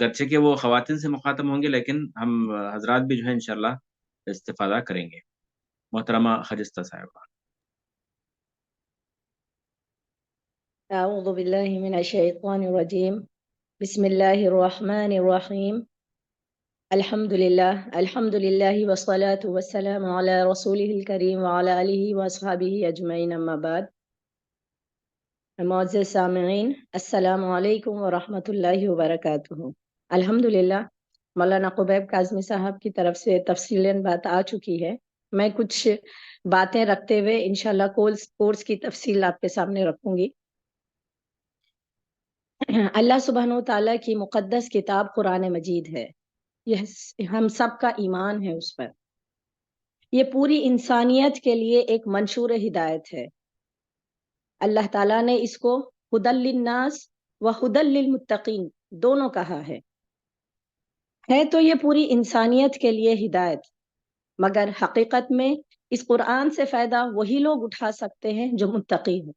گرچہ کہ وہ خواتین سے مخاطب ہوں گے، لیکن ہم حضرات بھی جو ہے انشاءاللہ استفادہ کریں گے۔ محترمہ خجستہ صاحبہ۔ أعوذ بالله من الشيطان الرجيم بسم الله الرحمن الرحيم الحمد لله والصلاة والسلام على رسوله الكريم وعلى آله وأصحابه أجمعين أما بعد۔ معزز سامعین، السلام علیکم ورحمۃ اللہ وبرکاتہ۔ الحمدللہ مولانا خبیب کاظمی صاحب کی طرف سے تفصیلاً بات آ چکی ہے۔ میں کچھ باتیں رکھتے ہوئے انشاءاللہ کورس کی تفصیل آپ کے سامنے رکھوں گی۔ اللہ سبحانہ و تعالیٰ کی مقدس کتاب قرآن مجید ہے، یہ ہم سب کا ایمان ہے اس پر۔ یہ پوری انسانیت کے لیے ایک منشور ہدایت ہے۔ اللہ تعالیٰ نے اس کو ہدی للناس و ہدی للمتقین دونوں کہا ہے تو یہ پوری انسانیت کے لیے ہدایت، مگر حقیقت میں اس قرآن سے فائدہ وہی لوگ اٹھا سکتے ہیں جو متقی ہیں۔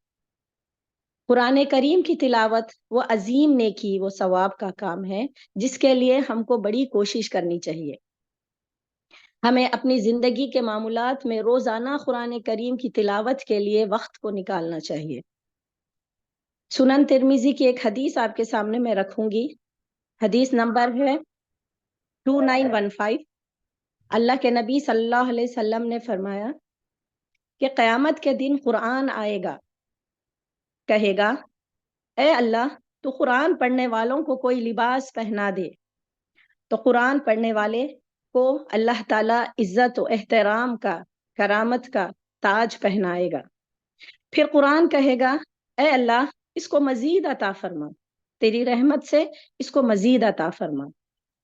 قرآن کریم کی تلاوت وہ عظیم نیکی، وہ ثواب کا کام ہے جس کے لیے ہم کو بڑی کوشش کرنی چاہیے۔ ہمیں اپنی زندگی کے معمولات میں روزانہ قرآن کریم کی تلاوت کے لیے وقت کو نکالنا چاہیے۔ سنن ترمذی کی ایک حدیث آپ کے سامنے میں رکھوں گی۔ حدیث نمبر ہے 2915۔ اللہ کے نبی صلی اللہ علیہ وسلم نے فرمایا کہ قیامت کے دن قرآن آئے گا، کہے گا اے اللہ تو قرآن پڑھنے والوں کو کوئی لباس پہنا دے۔ تو قرآن پڑھنے والے کو اللہ تعالیٰ عزت و احترام کا، کرامت کا تاج پہنائے گا۔ پھر قرآن کہے گا اے اللہ اس کو مزید عطا فرما، تیری رحمت سے اس کو مزید عطا فرما۔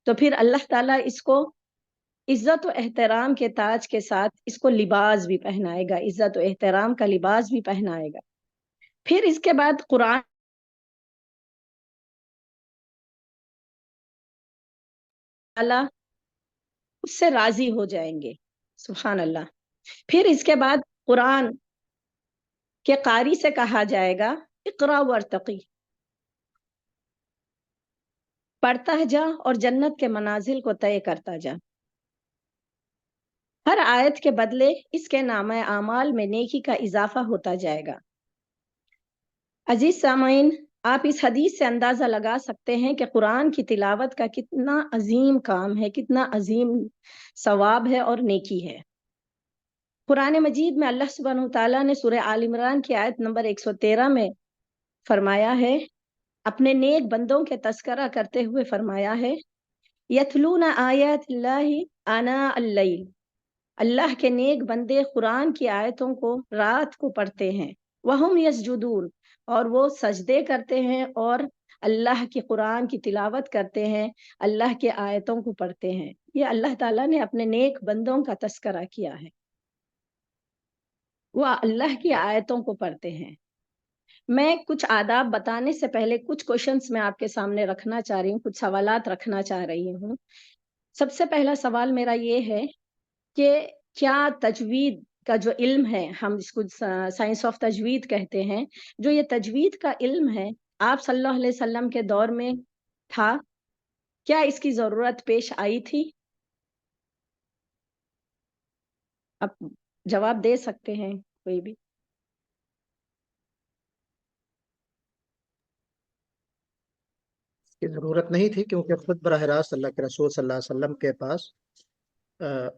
تو پھر اللہ تعالیٰ اس کو عزت و احترام کے تاج کے ساتھ اس کو لباس بھی پہنائے گا، عزت و احترام کا لباس بھی پہنائے گا۔ پھر اس کے بعد قرآن اللہ اس سے راضی ہو جائیں گے، سبحان اللہ۔ پھر اس کے بعد قرآن کے قاری سے کہا جائے گا اقرا وارتقی، پڑھتا جا اور جنت کے منازل کو طے کرتا جا۔ ہر آیت کے بدلے اس کے نامہ اعمال میں نیکی کا اضافہ ہوتا جائے گا۔ عزیز سامعین، آپ اس حدیث سے اندازہ لگا سکتے ہیں کہ قرآن کی تلاوت کا کتنا عظیم کام ہے، کتنا عظیم ثواب ہے اور نیکی ہے۔ قرآن مجید میں اللہ سبحانہ وتعالیٰ نے سورہ آل عمران کی آیت نمبر 113 میں فرمایا ہے، اپنے نیک بندوں کے تذکرہ کرتے ہوئے فرمایا ہے یتلون آیات اللہ آناء اللیل، اللہ کے نیک بندے قرآن کی آیتوں کو رات کو پڑھتے ہیں، وہم یسجدون، اور وہ سجدے کرتے ہیں اور اللہ کی قرآن کی تلاوت کرتے ہیں، اللہ کے آیتوں کو پڑھتے ہیں۔ یہ اللہ تعالیٰ نے اپنے نیک بندوں کا تذکرہ کیا ہے، وہ اللہ کی آیتوں کو پڑھتے ہیں۔ میں کچھ آداب بتانے سے پہلے کچھ کوشچنس میں آپ کے سامنے رکھنا چاہ رہی ہوں، کچھ سوالات رکھنا چاہ رہی ہوں۔ سب سے پہلا سوال میرا یہ ہے کہ کیا تجوید کا جو علم ہے، ہم اس کو سائنس آف تجوید کہتے ہیں، جو یہ تجوید کا علم ہے آپ صلی اللہ علیہ وسلم کے دور میں تھا؟ کیا اس کی ضرورت پیش آئی تھی؟ آپ جواب دے سکتے ہیں کوئی بھی؟ کی ضرورت نہیں تھی، کیونکہ خود براہ راست اللہ کے رسول صلی اللہ علیہ وسلم کے پاس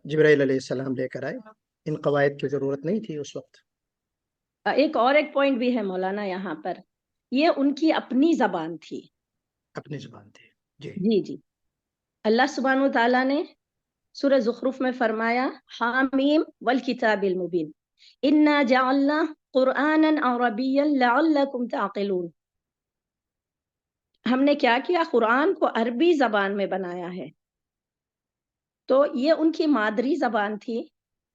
جبرائیل علیہ السلام لے کر آئے. ان قواعد کی ضرورت نہیں تھی اس وقت. ایک پوائنٹ بھی ہے مولانا یہاں پر، یہ ان کی اپنی زبان تھی. اپنی زبان تھی. جی اللہ سبحانہ و تعالیٰ نے سورہ زخرف میں فرمایا حامیم والکتاب المبین انا جعلنا قرآنا عربیا لعلکم تعقلون. ہم نے کیا کیا؟ قرآن کو عربی زبان میں بنایا ہے. تو یہ ان کی مادری زبان تھی،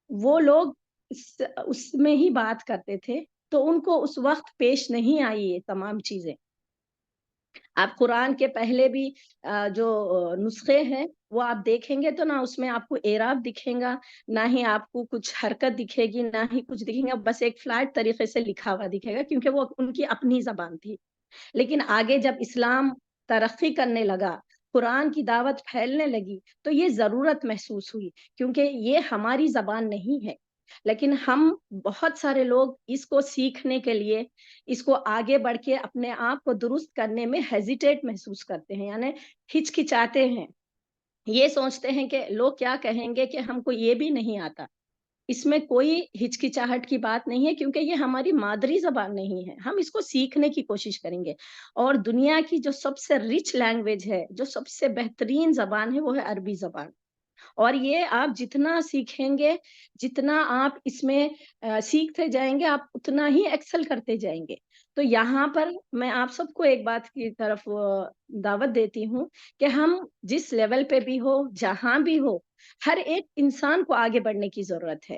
وہ لوگ اس میں ہی بات کرتے تھے، تو ان کو اس وقت پیش نہیں آئی یہ تمام چیزیں. آپ قرآن کے پہلے بھی جو نسخے ہیں وہ آپ دیکھیں گے تو نہ اس میں آپ کو اعراب دکھے گا، نہ ہی آپ کو کچھ حرکت دکھے گی، نہ ہی کچھ دکھے گا، بس ایک فلیٹ طریقے سے لکھا ہوا دکھے گا، کیونکہ وہ ان کی اپنی زبان تھی. لیکن آگے جب اسلام ترقی کرنے لگا، قرآن کی دعوت پھیلنے لگی، تو یہ ضرورت محسوس ہوئی، کیونکہ یہ ہماری زبان نہیں ہے. لیکن ہم بہت سارے لوگ اس کو سیکھنے کے لیے، اس کو آگے بڑھ کے اپنے آپ کو درست کرنے میں ہیزیٹیٹ محسوس کرتے ہیں، یعنی ہچکچاتے ہیں. یہ سوچتے ہیں کہ لوگ کیا کہیں گے، کہ ہم کو یہ بھی نہیں آتا. اس میں کوئی ہچکچاہٹ کی بات نہیں ہے، کیونکہ یہ ہماری مادری زبان نہیں ہے. ہم اس کو سیکھنے کی کوشش کریں گے. اور دنیا کی جو سب سے رچ لینگویج ہے، جو سب سے بہترین زبان ہے، وہ ہے عربی زبان. اور یہ آپ جتنا سیکھیں گے، جتنا آپ اس میں سیکھتے جائیں گے، آپ اتنا ہی ایکسل کرتے جائیں گے. تو یہاں پر میں آپ سب کو ایک بات کی طرف دعوت دیتی ہوں کہ ہم جس لیول پہ بھی ہو، جہاں بھی ہو، ہر ایک انسان کو آگے بڑھنے کی ضرورت ہے.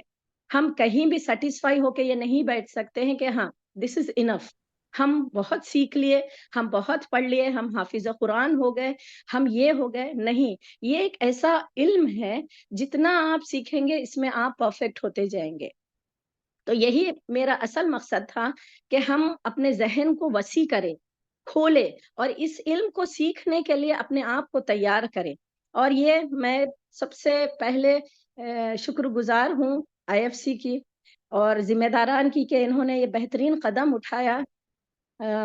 ہم کہیں بھی سیٹسفائی ہو کے یہ نہیں بیٹھ سکتے ہیں کہ ہاں دس از انف، ہم بہت سیکھ لیے، ہم بہت پڑھ لیے، ہم حافظ قرآن ہو گئے، ہم یہ ہو گئے. نہیں، یہ ایک ایسا علم ہے، جتنا آپ سیکھیں گے اس میں آپ پرفیکٹ ہوتے جائیں گے. تو یہی میرا اصل مقصد تھا کہ ہم اپنے ذہن کو وسیع کریں، کھولے، اور اس علم کو سیکھنے کے لیے اپنے آپ کو تیار کریں. اور یہ میں سب سے پہلے شکر گزار ہوں IFC کی اور ذمہ داران کی، کہ انہوں نے یہ بہترین قدم اٹھایا،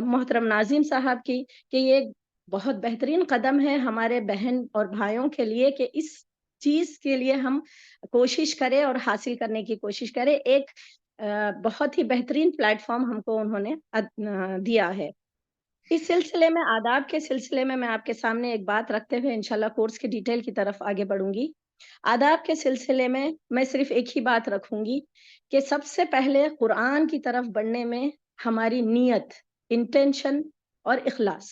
محترم ناظم صاحب کی، کہ یہ بہت بہترین قدم ہے ہمارے بہن اور بھائیوں کے لیے، کہ اس چیز کے لیے ہم کوشش کریں اور حاصل کرنے کی کوشش کریں. ایک بہت ہی بہترین پلیٹ فارم ہم کو انہوں نے دیا ہے. اس سلسلے میں، آداب کے سلسلے میں آپ کے سامنے ایک بات رکھتے ہوئے انشاءاللہ کورس کے ڈیٹیل کی طرف آگے بڑھوں گی. آداب کے سلسلے میں صرف ایک ہی بات رکھوں گی کہ سب سے پہلے قرآن کی طرف بڑھنے میں ہماری نیت، انٹینشن اور اخلاص،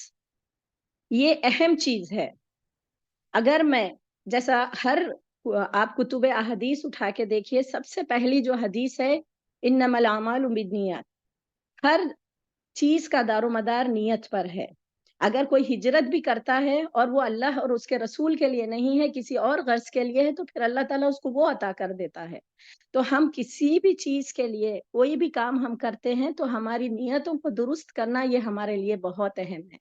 یہ اہم چیز ہے. اگر میں جیسا آپ کتب احادیث اٹھا کے دیکھیے، سب سے پہلی جو حدیث ہے انما الاعمال بالنیات، ہر چیز کا دار و مدار نیت پر ہے. اگر کوئی ہجرت بھی کرتا ہے اور وہ اللہ اور اس کے رسول کے لیے نہیں ہے، کسی اور غرض کے لیے ہے، تو پھر اللہ تعالیٰ اس کو وہ عطا کر دیتا ہے. تو ہم کسی بھی چیز کے لیے، کوئی بھی کام ہم کرتے ہیں، تو ہماری نیتوں کو درست کرنا یہ ہمارے لیے بہت اہم ہے.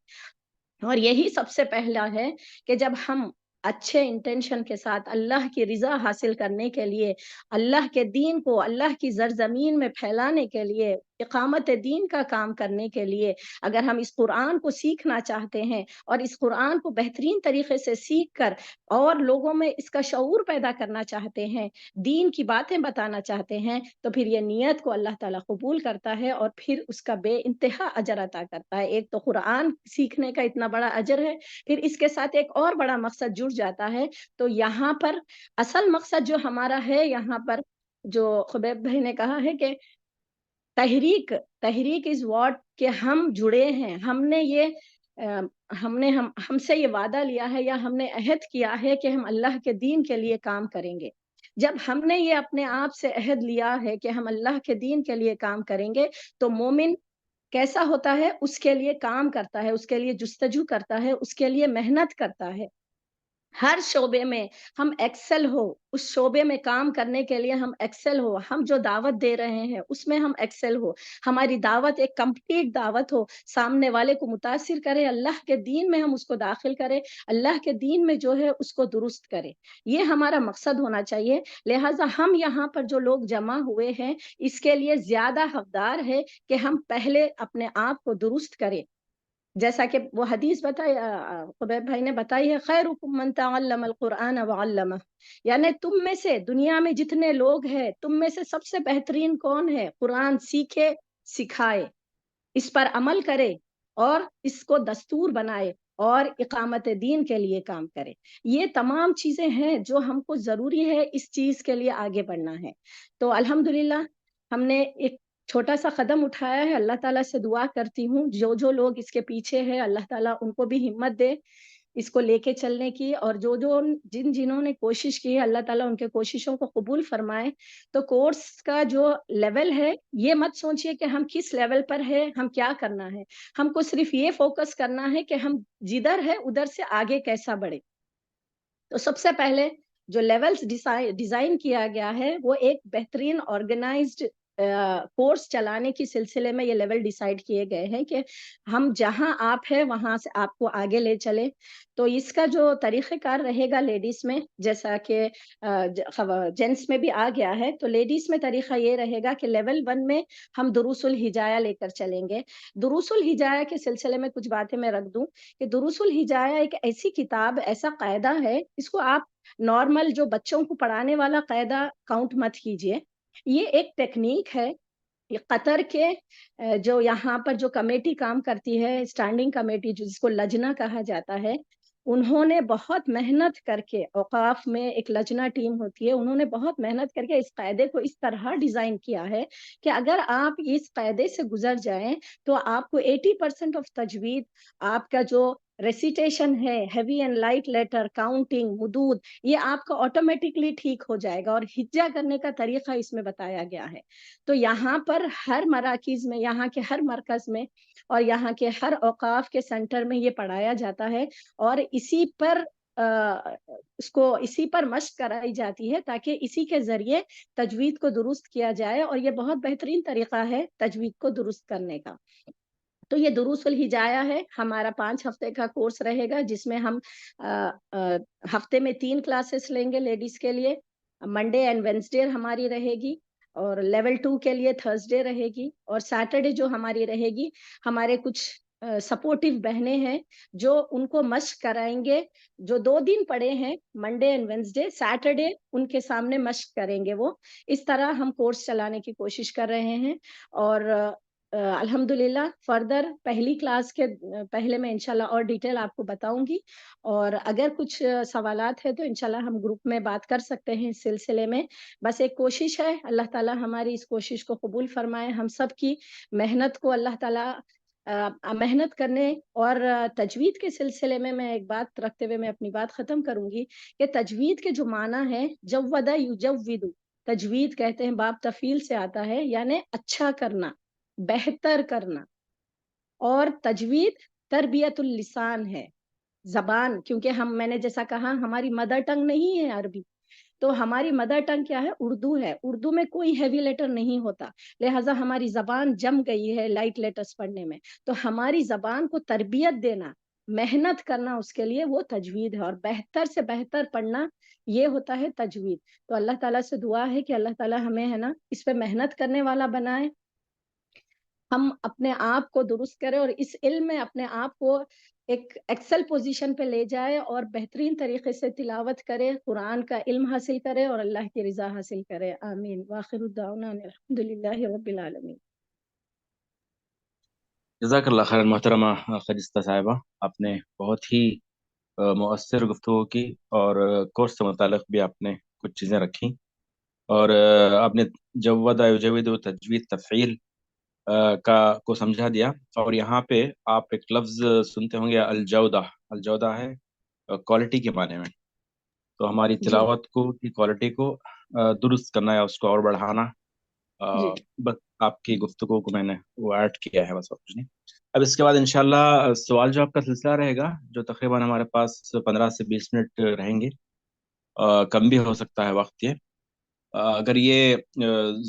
اور یہی سب سے پہلا ہے کہ جب ہم اچھے انٹینشن کے ساتھ اللہ کی رضا حاصل کرنے کے لیے، اللہ کے دین کو اللہ کی زرزمین میں پھیلانے کے لیے، اقامت دین کا کام کرنے کے لیے، اگر ہم اس قرآن کو سیکھنا چاہتے ہیں اور اس قرآن کو بہترین طریقے سے سیکھ کر اور لوگوں میں اس کا شعور پیدا کرنا چاہتے ہیں، دین کی باتیں بتانا چاہتے ہیں، تو پھر یہ نیت کو اللہ تعالیٰ قبول کرتا ہے اور پھر اس کا بے انتہا اجر عطا کرتا ہے. ایک تو قرآن سیکھنے کا اتنا بڑا اجر ہے، پھر اس کے ساتھ ایک اور بڑا مقصد جڑ جاتا ہے. تو یہاں پر اصل مقصد جو ہمارا ہے، یہاں پر جو خبیب بھائی نے کہا ہے کہ تحریک از واٹ، کہ ہم جڑے ہیں، ہم سے یہ وعدہ لیا ہے، یا ہم نے عہد کیا ہے کہ ہم اللہ کے دین کے لیے کام کریں گے. جب ہم نے یہ اپنے آپ سے عہد لیا ہے کہ ہم اللہ کے دین کے لیے کام کریں گے، تو مومن کیسا ہوتا ہے؟ اس کے لیے کام کرتا ہے، اس کے لیے جستجو کرتا ہے، اس کے لیے محنت کرتا ہے. ہر شعبے میں ہم ایکسل ہو، اس شعبے میں کام کرنے کے لیے ہم ایکسل ہو، ہم جو دعوت دے رہے ہیں اس میں ہم ایکسل ہو، ہماری دعوت ایک کمپلیٹ دعوت ہو، سامنے والے کو متاثر کرے، اللہ کے دین میں ہم اس کو داخل کرے، اللہ کے دین میں جو ہے اس کو درست کرے، یہ ہمارا مقصد ہونا چاہیے۔ لہٰذا ہم یہاں پر جو لوگ جمع ہوئے ہیں اس کے لیے زیادہ حقدار ہے کہ ہم پہلے اپنے آپ کو درست کریں، جیسا کہ وہ حدیث بتائی خبیب بھائی نے بتائی ہے، خیرکم من تعلم القرآن وعلمہ، یعنی تم میں سے دنیا میں جتنے لوگ ہیں تم میں سے سب سے بہترین کون ہے؟ قرآن سیکھے، سکھائے، اس پر عمل کرے اور اس کو دستور بنائے اور اقامت دین کے لیے کام کرے۔ یہ تمام چیزیں ہیں جو ہم کو ضروری ہے اس چیز کے لیے آگے بڑھنا ہے۔ تو الحمدللہ ہم نے ایک چھوٹا سا قدم اٹھایا ہے، اللہ تعالیٰ سے دعا کرتی ہوں جو لوگ اس کے پیچھے ہیں اللہ تعالیٰ ان کو بھی ہمت دے اس کو لے کے چلنے کی، اور جنہوں نے کوشش کی ہے اللہ تعالیٰ ان کے کوششوں کو قبول فرمائے۔ تو کورس کا جو لیول ہے یہ مت سوچئے کہ ہم کس لیول پر ہے، ہم کیا کرنا ہے، ہم کو صرف یہ فوکس کرنا ہے کہ ہم جدھر ہے ادھر سے آگے کیسا بڑھے۔ تو سب سے پہلے جو لیولز ڈیزائن کیا گیا ہے وہ ایک بہترین آرگنائزڈ کورس چلانے کی سلسلے میں یہ لیول ڈیسائیڈ کیے گئے ہیں کہ ہم جہاں آپ ہیں وہاں سے آپ کو آگے لے چلے۔ تو اس کا جو طریقہ کار رہے گا لیڈیز میں، جیسا کہ جینٹس میں بھی آ گیا ہے، تو لیڈیز میں طریقہ یہ رہے گا کہ لیول 1 میں ہم دروس الہجایہ لے کر چلیں گے۔ دروس الہجایہ کے سلسلے میں کچھ باتیں میں رکھ دوں کہ دروس الہجایہ ایک ایسی کتاب، ایسا قاعدہ ہے، اس کو آپ نارمل جو بچوں کو پڑھانے والا قاعدہ کاؤنٹ مت کیجئے، یہ ایک ٹیکنیک ہے۔ یہ قطر کے جو یہاں پر جو کمیٹی کام کرتی ہے، اسٹینڈنگ کمیٹی جس کو لجنہ کہا جاتا ہے، انہوں نے بہت محنت کر کے، اوقاف میں ایک لجنہ ٹیم ہوتی ہے، انہوں نے بہت محنت کر کے اس قاعدے کو اس طرح ڈیزائن کیا ہے کہ اگر آپ اس قاعدے سے گزر جائیں تو آپ کو 80% آف تجوید، آپ کا جو ریسیٹیشن ہے، heavy and light letter, counting, مدود، یہ آپ کا آٹومیٹکلی ٹھیک ہو جائے گا، اور ہجہ کرنے کا طریقہ اس میں بتایا گیا ہے۔ تو یہاں پر ہر مراکز میں، یہاں کے ہر مرکز میں اور یہاں کے ہر اوقاف کے سینٹر میں یہ پڑھایا جاتا ہے، اور اسی پر مشق کرائی جاتی ہے تاکہ اسی کے ذریعے تجوید کو درست کیا جائے، اور یہ بہت بہترین طریقہ ہے تجوید کو درست کرنے کا۔ تو یہ دروس الہجایہ ہے، ہمارا 5 ہفتے کا کورس رہے گا، جس میں ہم ہفتے میں 3 کلاسز لیں گے لیڈیز کے لیے، منڈے اینڈ وینسڈے ہماری رہے گی، اور لیول 2 کے لیے تھرسڈے رہے گی، اور سیٹرڈے جو ہماری رہے گی، ہمارے کچھ سپورٹیو بہنیں ہیں جو ان کو مشق کرائیں گے، جو 2 دن پڑے ہیں منڈے اینڈ وینسڈے، سیٹرڈے ان کے سامنے مشق کریں گے وہ۔ اس طرح ہم کورس چلانے کی کوشش کر رہے ہیں، اور الحمدللہ فردر پہلی کلاس کے پہلے میں انشاءاللہ اور ڈیٹیل آپ کو بتاؤں گی، اور اگر کچھ سوالات ہے تو انشاءاللہ ہم گروپ میں بات کر سکتے ہیں اس سلسلے میں۔ بس ایک کوشش ہے، اللہ تعالیٰ ہماری اس کوشش کو قبول فرمائے، ہم سب کی محنت کو اللہ تعالیٰ محنت کرنے، اور تجوید کے سلسلے میں ایک بات رکھتے ہوئے میں اپنی بات ختم کروں گی کہ تجوید کے جو معنی ہے جود یجود، تجوید کہتے ہیں باب تفعیل سے آتا ہے، یعنی اچھا کرنا، بہتر کرنا، اور تجوید تربیت اللسان ہے، زبان، کیونکہ میں نے جیسا کہا ہماری مدر ٹنگ نہیں ہے عربی، تو ہماری مدر ٹنگ کیا ہے؟ اردو ہے، اردو میں کوئی ہیوی لیٹر نہیں ہوتا، لہٰذا ہماری زبان جم گئی ہے لائٹ لیٹرز پڑھنے میں، تو ہماری زبان کو تربیت دینا، محنت کرنا اس کے لیے، وہ تجوید ہے، اور بہتر سے بہتر پڑھنا یہ ہوتا ہے تجوید۔ تو اللہ تعالیٰ سے دعا ہے کہ اللہ تعالیٰ ہمیں ہے نا اس پہ محنت کرنے والا بنائے، ہم اپنے آپ کو درست کریں، اور اس علم میں اپنے آپ کو ایک ایکسل پوزیشن پہ لے جائے، اور بہترین طریقے سے تلاوت کرے، قرآن کا علم حاصل کرے، اور اللہ کی رضا حاصل کرے۔ آمین۔ وآخر الدعوانا الحمدللہ رب العالمین۔ جزاک اللہ خیر محترمہ خجستہ صاحبہ، آپ نے بہت ہی مؤثر گفتگو کی، اور کورس سے متعلق بھی آپ نے کچھ چیزیں رکھی، اور آپ نے جود یجود و تجوید تفعیل کو سمجھا دیا، اور یہاں پہ آپ ایک لفظ سنتے ہوں گے الجودہ، الجودہ ہے کوالٹی کے معنی میں، تو ہماری جی تلاوت کی کوالٹی کو درست کرنا یا اس کو اور بڑھانا، جی بس آپ کی گفتگو کو میں نے وہ ایڈ کیا ہے، بس اور کچھ نہیں۔ اب اس کے بعد انشاءاللہ سوال جواب کا سلسلہ رہے گا، جو تقریباً ہمارے پاس 15 سے 20 منٹ رہیں گے، کم بھی ہو سکتا ہے وقت یہ۔ اگر یہ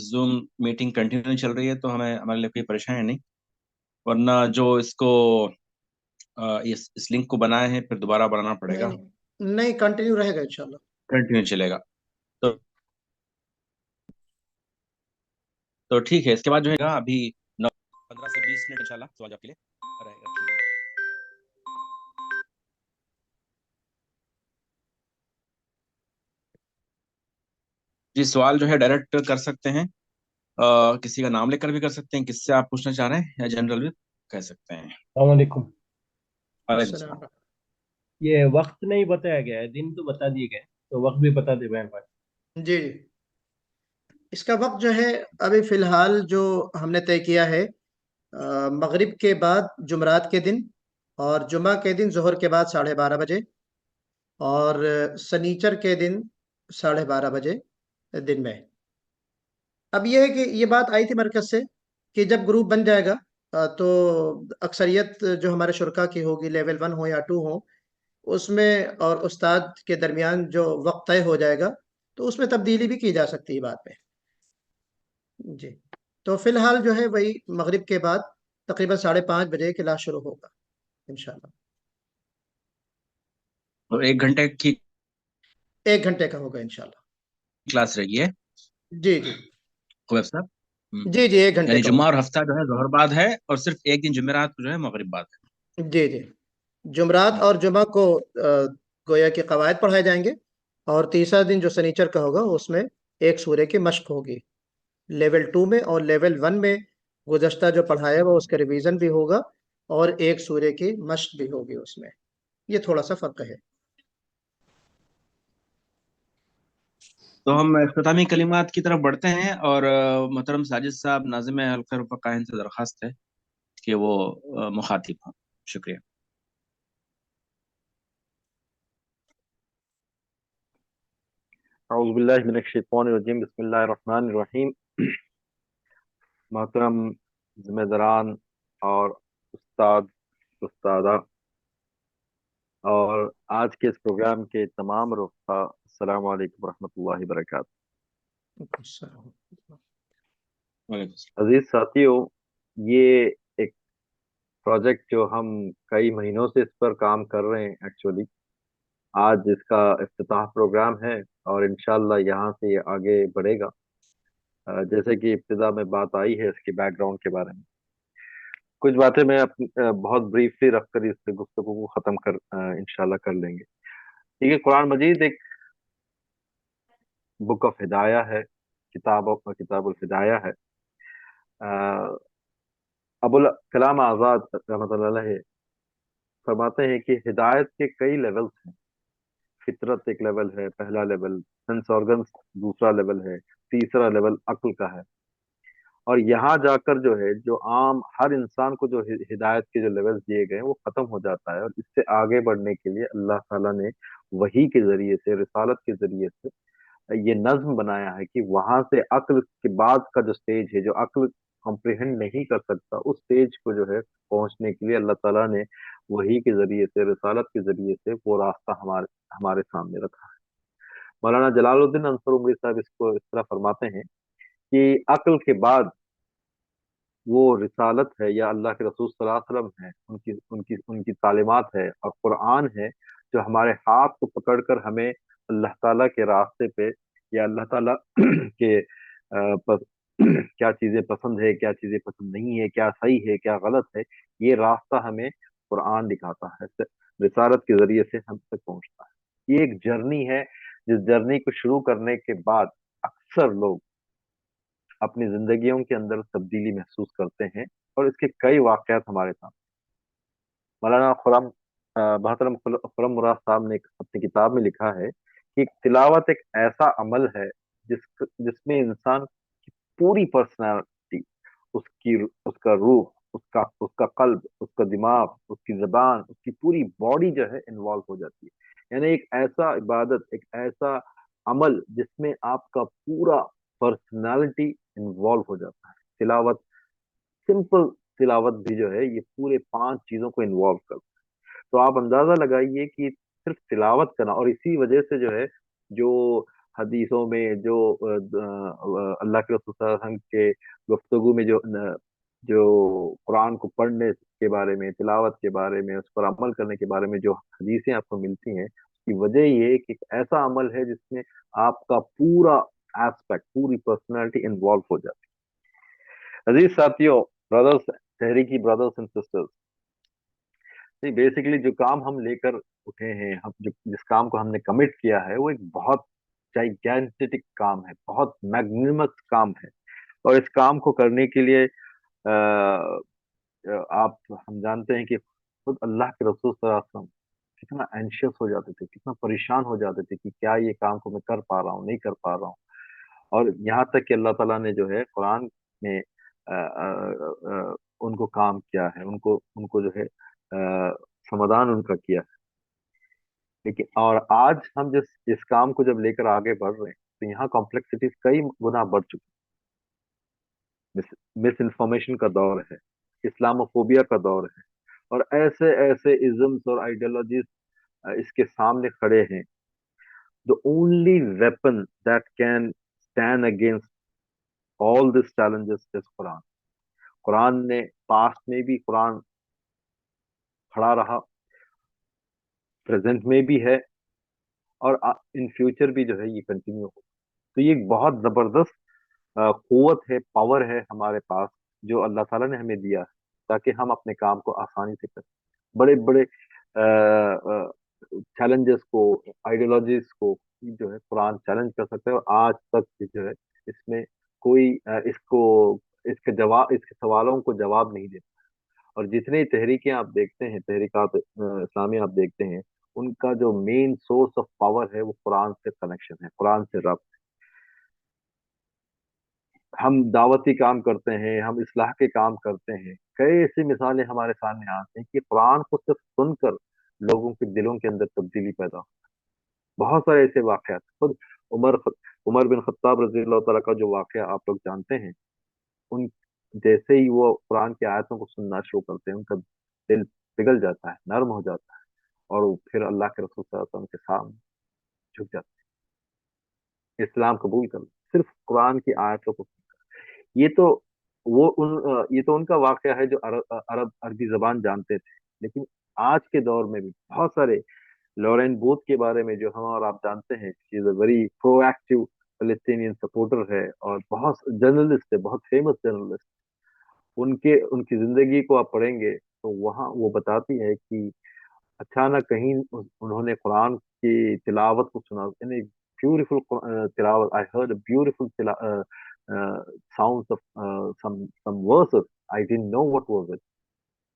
زوم میٹنگ کنٹینیو چل رہی ہے تو ہمارے لیے کوئی پریشانی نہیں، ورنہ جو اس کو اس لنک کو بنائے ہیں پھر دوبارہ بنانا پڑے گا، نہیں کنٹینیو رہے گا انشاءاللہ۔ کنٹینیو چلے گا تو ٹھیک ہے۔ اس کے بعد جو ہے گا ابھی 15 سے 20 منٹ انشاءاللہ سوال جواب کے لیے رہے گا۔ جی سوال جو ہے ڈائریکٹ کر سکتے ہیں، کسی کا نام لے کر بھی کر سکتے ہیں، کس سے آپ پوچھنا چاہ رہے ہیں، یا جنرل بھی کہہ سکتے ہیں۔ السلام علیکم۔ وعلیکم السلام۔ یہ وقت نہیں بتایا گیا ہے، دن تو بتا دیے گئے، تو وقت بھی بتا دے بہن بھائی۔ جی جی، اس کا وقت جو ہے ابھی فی الحال جو ہم نے طے کیا ہے، مغرب کے بعد جمعرات کے دن، اور جمعہ کے دن ظہر کے بعد 12:30 بجے، اور سنیچر کے دن 12:30 بجے دن میں۔ اب یہ ہے کہ یہ بات آئی تھی مرکز سے کہ جب گروپ بن جائے گا تو اکثریت جو ہمارے شرکا کی ہوگی، لیول 1 ہو یا 2 ہو، اس میں اور استاد کے درمیان جو وقت طے ہو جائے گا تو اس میں تبدیلی بھی کی جا سکتی ہے بات میں۔ جی تو فی الحال جو ہے وہی مغرب کے بعد تقریباً 5:30 بجے کلاس شروع ہوگا انشاءاللہ۔ تو 1 گھنٹے کی 1 گھنٹے کا ہوگا انشاءاللہ۔ کلاس رہی ہے جی جی خویب صاحب؟ جی جی 1 گھنٹے یعنی کا جمعہ ہوگا۔ اور ہفتہ جو ہے ظہر بعد ہے، اور صرف ایک دن جمعرات کو جو ہے مغرب بعد ہے۔ جی جی، جمعرات اور جمعہ کو گویا کے قواعد پڑھائے جائیں گے، اور تیسرا دن جو سنیچر کا ہوگا اس میں ایک سورے کی مشق ہوگی لیول 2 میں، اور لیول 1 میں گزشتہ جو پڑھایا وہ اس کا ریویژن بھی ہوگا اور ایک سورے کی مشق بھی ہوگی اس میں۔ یہ تھوڑا سا فرق ہے۔ تو ہم اختتامی کلمات کی طرف بڑھتے ہیں، اور محترم ساجد صاحب ناظم حلقہ رفقائن سے درخواست ہے کہ وہ مخاطب ہوں۔ شکریہ۔ اعوذ باللہ من الشیطان الرجیم، بسم اللہ الرحمن الرحیم۔ محترم ذمہ داران اور استادہ اور آج کے اس پروگرام کے تمام رفقا، السلام علیکم ورحمۃ اللہ وبرکاتہ۔ وعلیکم السلام۔ عزیز ساتھیوں، یہ ایک پروجیکٹ جو ہم کئی مہینوں سے اس پر کام کر رہے ہیں، ایکچولی آج اس کا افتتاح پروگرام ہے، اور انشاءاللہ یہاں سے یہ آگے بڑھے گا۔ جیسے کہ ابتدا میں بات آئی ہے اس کی بیک گراؤنڈ کے بارے میں، کچھ باتیں میں بہت بریفلی رکھ کر اس گفتگو کو ختم انشاءاللہ کر لیں گے۔ ٹھیک ہے، قرآن مجید ایک بک آف ہدایہ ہے، کتاب الہدایہ ہے۔ ابو الکلام آزاد رحمۃ اللہ علیہ فرماتے ہیں کہ ہدایت کے کئی لیولز ہیں۔ فطرت ایک لیول ہے، پہلا لیول، سینس آرگنز دوسرا لیول ہے، تیسرا لیول عقل کا ہے، اور یہاں جا کر جو ہے جو عام ہر انسان کو جو ہدایت کے جو لیولز دیے گئے ہیں وہ ختم ہو جاتا ہے، اور اس سے آگے بڑھنے کے لیے اللہ تعالیٰ نے وحی کے ذریعے سے، رسالت کے ذریعے سے یہ نظم بنایا ہے کہ وہاں سے عقل کے بعد کا جو سٹیج ہے، جو عقل کمپریہنڈ نہیں کر سکتا، اس سٹیج کو جو ہے پہنچنے کے لیے اللہ تعالیٰ نے وحی کے ذریعے سے، رسالت کے ذریعے سے وہ راستہ ہمارے سامنے رکھا ہے۔ مولانا جلال الدین انصر عمری صاحب اس کو اس طرح فرماتے ہیں کہ عقل کے بعد وہ رسالت ہے، یا اللہ کے رسول صلی اللہ علیہ وسلم ہے، ان کی تعلیمات ہے، اور قرآن ہے جو ہمارے ہاتھ کو پکڑ کر ہمیں اللہ تعالیٰ کے راستے پہ، یا اللہ تعالیٰ کے کیا چیزیں پسند ہے، کیا چیزیں پسند نہیں ہے، کیا صحیح ہے، کیا غلط ہے، یہ راستہ ہمیں قرآن دکھاتا ہے، رسالت کے ذریعے سے ہم تک پہنچتا ہے۔ یہ ایک جرنی ہے، جس جرنی کو شروع کرنے کے بعد اکثر لوگ اپنی زندگیوں کے اندر تبدیلی محسوس کرتے ہیں، اور اس کے کئی واقعات ہمارے سامنے۔ مولانا محترم خرم مراد صاحب نے اپنی کتاب میں لکھا ہے کہ تلاوت ایک ایسا عمل ہے جس میں انسان کی پوری پرسنالٹی، اس کا روح، اس کا قلب، اس کا دماغ، اس کی زبان، اس کی پوری باڈی جو ہے انوالو ہو جاتی ہے۔ یعنی ایک ایسا عبادت، ایک ایسا عمل جس میں آپ کا پورا پرسنالٹی انوالو ہو جاتا ہے۔ تلاوت سمپل تلاوت بھی جو ہے یہ پورے 5 چیزوں کو انوالو کرتا ہے. تو آپ اندازہ لگائیے کہ صرف تلاوت کرنا، اور اسی وجہ سے جو ہے جو حدیثوں میں جو اللہ کے رسول صلی اللہ علیہ وسلم کے گفتگو میں جو قرآن کو پڑھنے کے بارے میں، تلاوت کے بارے میں، اس پر عمل کرنے کے بارے میں جو حدیثیں آپ کو ملتی ہیں، اس کی وجہ یہ ہے کہ ایک ایسا عمل ہے جس میں آپ کا پورا ایسپیکٹ، پوری پرسنالٹی انوالو ہو جاتی ہے. عزیز ساتھیوں، برادرس، تحریکی برادرس اینڈ سسٹرز، نہیں بیسیکلی جو کام ہم لے کر اٹھے ہیں، ہم جس کام کو ہم نے کمٹ کیا ہے، وہ ایک بہت جائگینٹک کام ہے، بہت میگنیمس کام ہے. اور اس کام کو کرنے کے لیے ہم جانتے ہیں کہ خود اللہ کے رسول صلی اللہ علیہ وسلم کتنا اینشیس ہو جاتے تھے، کتنا پریشان ہو جاتے تھے کہ کیا یہ کام کو میں کر پا رہا ہوں، نہیں کر پا رہا ہوں. اور یہاں تک کہ اللہ تعالیٰ نے جو ہے قرآن میں ان کو کام کیا ہے، ان کو جو ہے سمادھان ان کا کیا ہے. لیکن اور آج ہم اس کام کو جب لے کر آگے بڑھ رہے ہیں تو یہاں کمپلیکسٹیز کئی گنا بڑھ چکی. مس انفارمیشن کا دور ہے، اسلاموفوبیا کا دور ہے، اور ایسے ایسے ازمس اور آئیڈیالوجیز اس کے سامنے کھڑے ہیں. The only weapon that can stand against all these challenges is قرآن. قرآن نے پاسٹ میں بھی قرآن کھڑا رہا، پریزنٹ میں بھی ہے، اور ان فیوچر بھی جو ہے یہ کنٹینیو ہو. تو یہ ایک بہت زبردست قوت ہے، پاور ہے ہمارے پاس، جو اللہ تعالیٰ نے ہمیں دیا ہے تاکہ ہم اپنے کام کو آسانی سے کریں. بڑے بڑے چیلنجز کو، آئیڈیالوجیز کو جو ہے قرآن چیلنج کر سکتا ہے، اور آج تک جو ہے اس میں کوئی اس کے سوالوں کو جواب نہیں دیتا. اور جتنی تحریکیں آپ دیکھتے ہیں، تحریکات اسلامی آپ دیکھتے ہیں، ان کا جو مین سورس آف پاور ہے وہ قرآن سے کنیکشن ہے، قرآن سے ربط. ہم دعوتی کام کرتے ہیں، ہم اصلاح کے کام کرتے ہیں، کئی ایسی مثالیں ہمارے سامنے آتی ہیں کہ قرآن کو صرف سن کر لوگوں کے دلوں کے اندر تبدیلی پیدا ہو. بہت سارے ایسے واقعات، خود عمر بن خطاب رضی اللہ تعالیٰ کا جو واقعہ آپ لوگ جانتے ہیں، ان جیسے ہی وہ قرآن کی آیتوں کو سننا شروع کرتے ہیں، ان کا دل پگھل جاتا ہے، نرم ہو جاتا ہے، اور وہ پھر اللہ کے رسول صلی اللہ علیہ وسلم کے سامنے جھک جاتے ہیں، اسلام قبول کر صرف قرآن کی آیتوں کو. یہ تو یہ تو ان کا واقعہ ہے جو عربی زبان جانتے تھے. لیکن آج کے دور میں بھی بہت سارے، لورین بوتھ کے بارے میں جو ہم اور آپ جانتے ہیں، she is a very proactive Palestinian supporter ہے، اور بہت جرنلسٹ ہے، بہت فیمس جرنلسٹ. ان کی زندگی کو آپ پڑھیں گے تو وہاں وہ بتاتی ہے کہ اچانک کہیں انہوں نے قرآن کی تلاوت کو سنا. بیوٹیفل تلاوت. I heard a beautiful sounds of some verses. I didn't know what was it.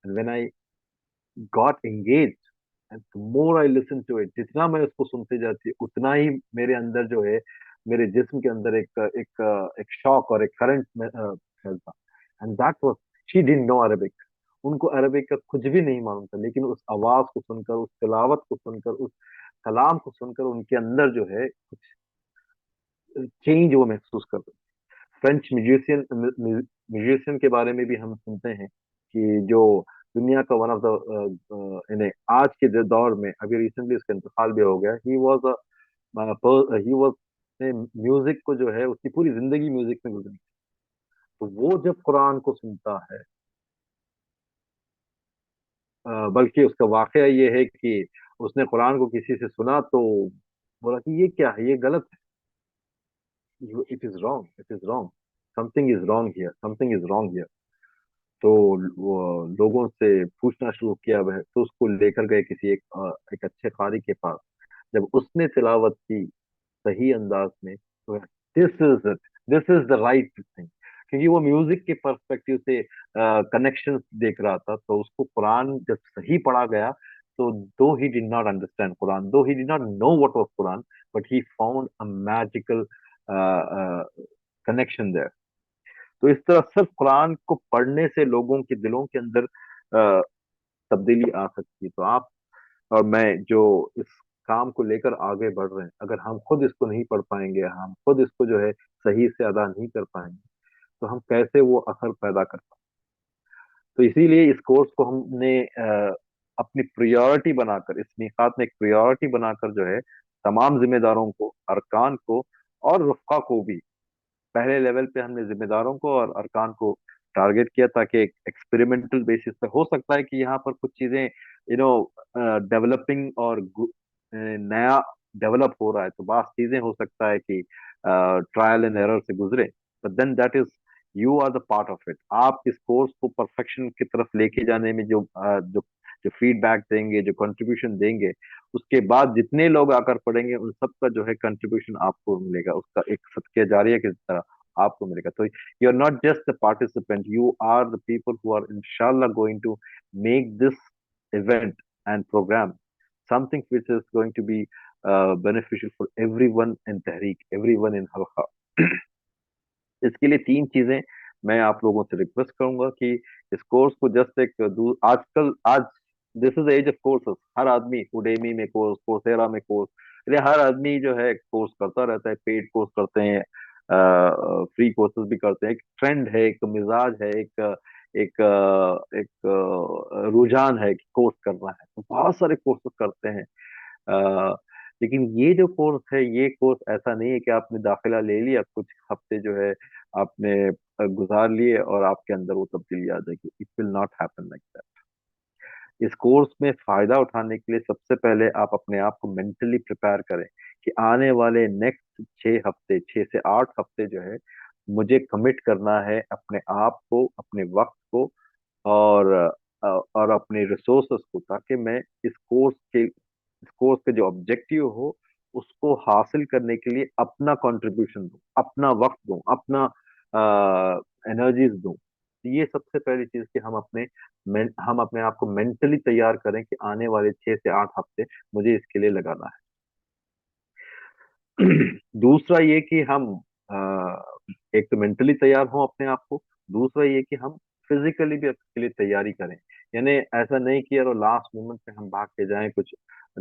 And when I got engaged, and the more I listened to it, جتنا میں اس کو سنتے جاتی اتنا ہی میرے اندر جو ہے، میرے جسم کے اندر ایک شوق اور ایک کرنٹ پھیلتا. And that was, she didn't know Arabic. ان کو عربک کا کچھ بھی نہیں معلوم تھا، لیکن اس آواز کو سن کر، اس تلاوت کو سن کر، اس کلام کو سن کر ان کے اندر جو ہے کچھ چینج وہ محسوس کرتے. فرینچ میوزیشین کے بارے میں بھی ہم سنتے ہیں کہ جو دنیا کا ون آف دا، آج کے دور میں، ابھی ریسنٹلی اس کا انتقال بھی ہو گیا، ہی واز میوزک کو جو ہے اس کی پوری زندگی میوزک میں گزری. تو وہ جب قرآن کو سنتا ہے، بلکہ اس کا واقعہ یہ ہے کہ اس نے قرآن کو کسی سے سنا تو بولا کہ یہ کیا ہے، یہ غلط ہے. It is wrong, it is wrong, something is wrong here, something is wrong here. تو وہ لوگوں سے پوچھنا شروع کیا، تو اس کو لے کر گئے کسی ایک اچھے قاری کے پاس. جب اس نے تلاوت کی صحیح انداز میں، تو دس از دا رائٹ تھنگ، کیونکہ وہ میوزک کے پرسپیکٹو سے کنیکشن دیکھ رہا تھا. تو اس کو قرآن جب صحیح پڑھا گیا تو though he did not understand Quran, though he did not know what was Quran, but he found a magical connection there. تو اس طرح صرف قرآن کو پڑھنے سے لوگوں کے دلوں کے اندر تبدیلی آ سکتی ہے. تو آپ اور میں جو اس کام کو لے کر آگے بڑھ رہے ہیں، اگر ہم خود اس کو نہیں پڑھ پائیں گے، ہم خود اس کو جو ہے صحیح سے ادا نہیں کر پائیں گے، تو ہم کیسے وہ اثر پیدا کر پائیں. تو اسی لیے اس کورس کو ہم نے اپنی پریورٹی بنا کر، اس میقات میں ایک پریورٹی بنا کر جو ہے تمام ذمہ داروں کو، ارکان کو اور رفقا کو بھی، پہلے لیول پہ ہم نے ذمہ داروں کو اور ارکان کو ٹارگٹ کیا، تاکہ ایک ایکسپیریمنٹل بیسس پہ ہو سکتا ہے کہ یہاں پر کچھ چیزیں ڈیولپنگ اور نیا ڈیولپ ہو رہا ہے، تو بعض چیزیں ہو سکتا ہے کہ ٹرائل اینڈ ایرر سے گزرے، but then that is you are the part of it. آپ اس کورس کو پرفیکشن کی طرف لے کے جانے میں جو فیڈ بیک دیں گے، جو کنٹریبیوشن دیں گے، اس کے بعد جتنے لوگ آ کر پڑھیں گے ان سب کا جو ہے کنٹریبیوشن آپ کو ملے گا، اس کا ایک صدقہ جاریہ کی طرح آپ کو ملے گا. تو you are not just a participant, you are the people who are انشاءاللہ going to make this event and program something which is going to be beneficial for everyone in تحریک، everyone in حلقہ. اس کے لیے 3 چیزیں میں آپ لوگوں سے ریکویسٹ کروں گا کہ اس کورس کو جسٹ ایک آج دس از ایج آف کورسز، ہر آدمی اڈیمی میں کورس، کورسیرا میں کورس، ہر آدمی جو ہے کورس کرتا رہتا ہے، پیڈ کورس کرتے ہیں، فری کورسز بھی کرتے ہیں. ایک ٹرینڈ ہے، ایک مزاج ہے، ایک رجحان ہے کہ کورس کرنا ہے، تو بہت سارے کورسز کرتے ہیں. لیکن یہ جو کورس ہے، یہ کورس ایسا نہیں ہے کہ آپ نے داخلہ لے لیا، کچھ ہفتے جو ہے آپ نے گزار لیے اور آپ کے اندر وہ تبدیلی آ جائے گی. It will not happen like that. اس کورس میں فائدہ اٹھانے کے لیے سب سے پہلے آپ اپنے آپ کو مینٹلی پریپئر کریں کہ آنے والے نیکسٹ 6 ہفتے، 6 سے 8 ہفتے جو ہے مجھے کمٹ کرنا ہے اپنے آپ کو، اپنے وقت کو اور اپنے ریسورسز کو، تاکہ میں اس کورس کے جو آبجیکٹیو ہو اس کو حاصل کرنے کے لیے اپنا کنٹریبیوشن دوں، اپنا وقت دوں، اپنا انرجیز دوں. یہ سب سے پہلی چیز کہ ہم اپنے آپ کو مینٹلی تیار کریں کہ آنے والے 6 سے 8 ہفتے مجھے اس کے لیے لگانا ہے. دوسرا یہ کہ ہم ایک تو مینٹلی تیار ہوں اپنے آپ کو، دوسرا یہ کہ ہم فزیکلی بھی اس کے لیے تیاری کریں. یعنی ایسا نہیں کہ لاسٹ مومنٹ پہ ہم بھاگ کے جائیں، کچھ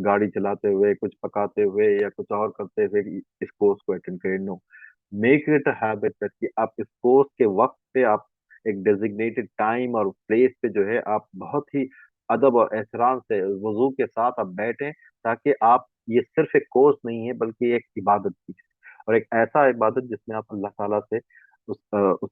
گاڑی چلاتے ہوئے، کچھ پکاتے ہوئے یا کچھ اور کرتے ہوئے اس کورس کو اٹینڈ کریں. نو، میک اٹ اے ہیبٹ کہ آپ اس کورس کے وقت پہ آپ ایک ڈیزگنیٹڈ ٹائم اور پلیس پہ جو ہے آپ بہت ہی ادب اور احترام سے وضو کے ساتھ آپ بیٹھیں، تاکہ آپ، یہ صرف ایک کورس نہیں ہے بلکہ ایک عبادت بھی ہے، اور ایک ایسا عبادت جس میں آپ اللہ تعالیٰ سے اس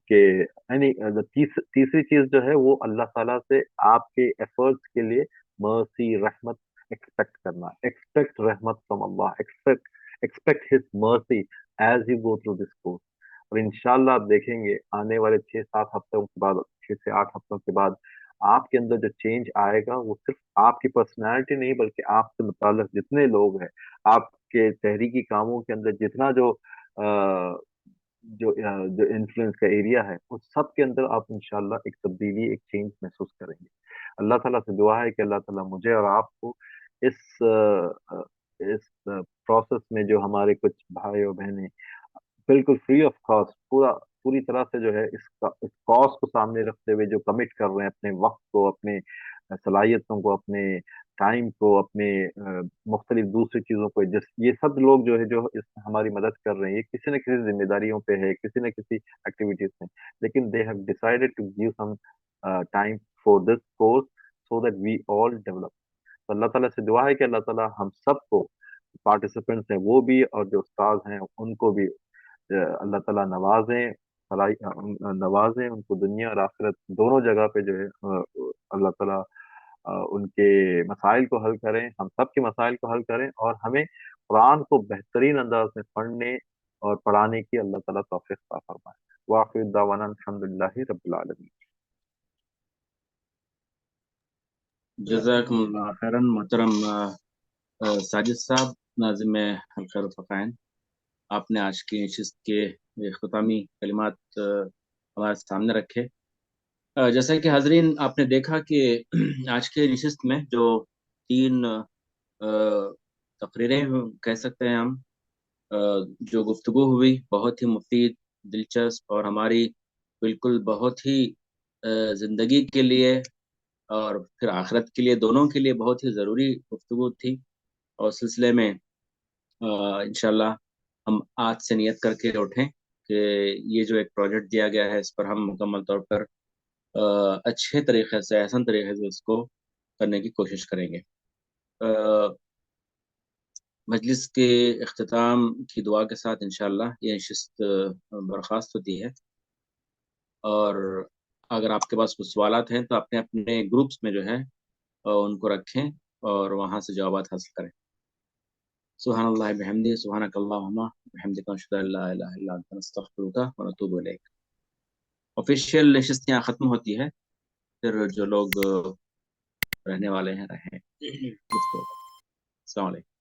کے یعنی تیسری چیز جو ہے وہ اللہ تعالیٰ سے آپ کے ایفرٹس کے لیے مرسی، رحمت ایکسپیکٹ کرنا. ایکسپیکٹ رحمت from Allah, expect his mercy as you go through this course. اور انشاءاللہ آپ دیکھیں گے آنے والے 6-7 ہفتوں کے بعد، 6 سے 8 ہفتوں کے بعد آپ کے اندر جو چینج آئے گا وہ صرف آپ کی پرسنالٹی نہیں بلکہ آپ سے متعلق جتنے لوگ ہیں، آپ کے تحریکی کاموں کے اندر جتنا جو انفلوئنس کا ایریا ہے، اس سب کے اندر آپ انشاءاللہ ایک تبدیلی، ایک چینج محسوس کریں گے. اللہ تعالیٰ سے دعا ہے کہ اللہ تعالیٰ مجھے اور آپ کو اس پروسیس میں، جو ہمارے کچھ بھائی اور بہنیں بالکل فری آف کاسٹ، پوری طرح سے جو ہے اس کاسٹ کو سامنے رکھتے ہوئے جو کمٹ کر رہے ہیں اپنے وقت کو، اپنے صلاحیتوں کو، اپنے ٹائم کو، اپنے مختلف دوسری چیزوں کو، یہ سب لوگ جو ہے جو اس میں ہماری مدد کر رہے ہیں، یہ کسی نہ کسی ذمہ داریوں پہ ہے، کسی نہ کسی ایکٹیویٹیز میں، لیکن they have decided to give some time for this course so that we all develop. تو اللہ تعالیٰ سے دعا ہے کہ اللہ تعالیٰ ہم سب کو، پارٹیسپینٹس ہیں وہ بھی اور جو استاد ہیں ان کو بھی اللہ تعالیٰ نوازیں ان کو دنیا اور آخرت دونوں جگہ پہ جو ہے اللہ تعالیٰ ان کے مسائل کو حل کریں، ہم سب کے مسائل کو حل کریں، اور ہمیں قرآن کو بہترین انداز میں پڑھنے اور پڑھانے کی اللہ تعالیٰ توفیق عطا فرمائے. وآخر دعوانا الحمدللہ رب العالمین. جزاکم اللہ خیرن محترم ساجد صاحب، ناظم حلقہ رفقائن، آپ نے آج کی نشست کے اختتامی کلمات ہمارے سامنے رکھے. جیسا کہ حاضرین آپ نے دیکھا کہ آج کے نشست میں جو 3 تقریریں کہہ سکتے ہیں ہم، جو گفتگو ہوئی بہت ہی مفید، دلچسپ اور ہماری بالکل بہت ہی زندگی کے لیے اور پھر آخرت کے لیے، دونوں کے لیے بہت ہی ضروری گفتگو تھی. اور سلسلے میں انشاءاللہ ہم آج سے نیت کر کے اٹھیں کہ یہ جو ایک پروجیکٹ دیا گیا ہے اس پر ہم مکمل طور پر اچھے طریقے سے، احسن طریقے سے اس کو کرنے کی کوشش کریں گے۔ مجلس کے اختتام کی دعا کے ساتھ انشاءاللہ یہ نشست برخاست ہوتی ہے، اور اگر آپ کے پاس کچھ سوالات ہیں تو اپنے اپنے گروپس میں جو ہے ان کو رکھیں اور وہاں سے جوابات حاصل کریں۔ سبحان اللہ بحمدہ، سبحانک اللہم بحمدک، نشہد ان لا الہ الا انت، نستغفرک ونتوب الیک۔ آفیشیل نشست یہاں ختم ہوتی ہے، پھر جو لوگ رہنے والے ہیں رہیں۔ السلام علیکم۔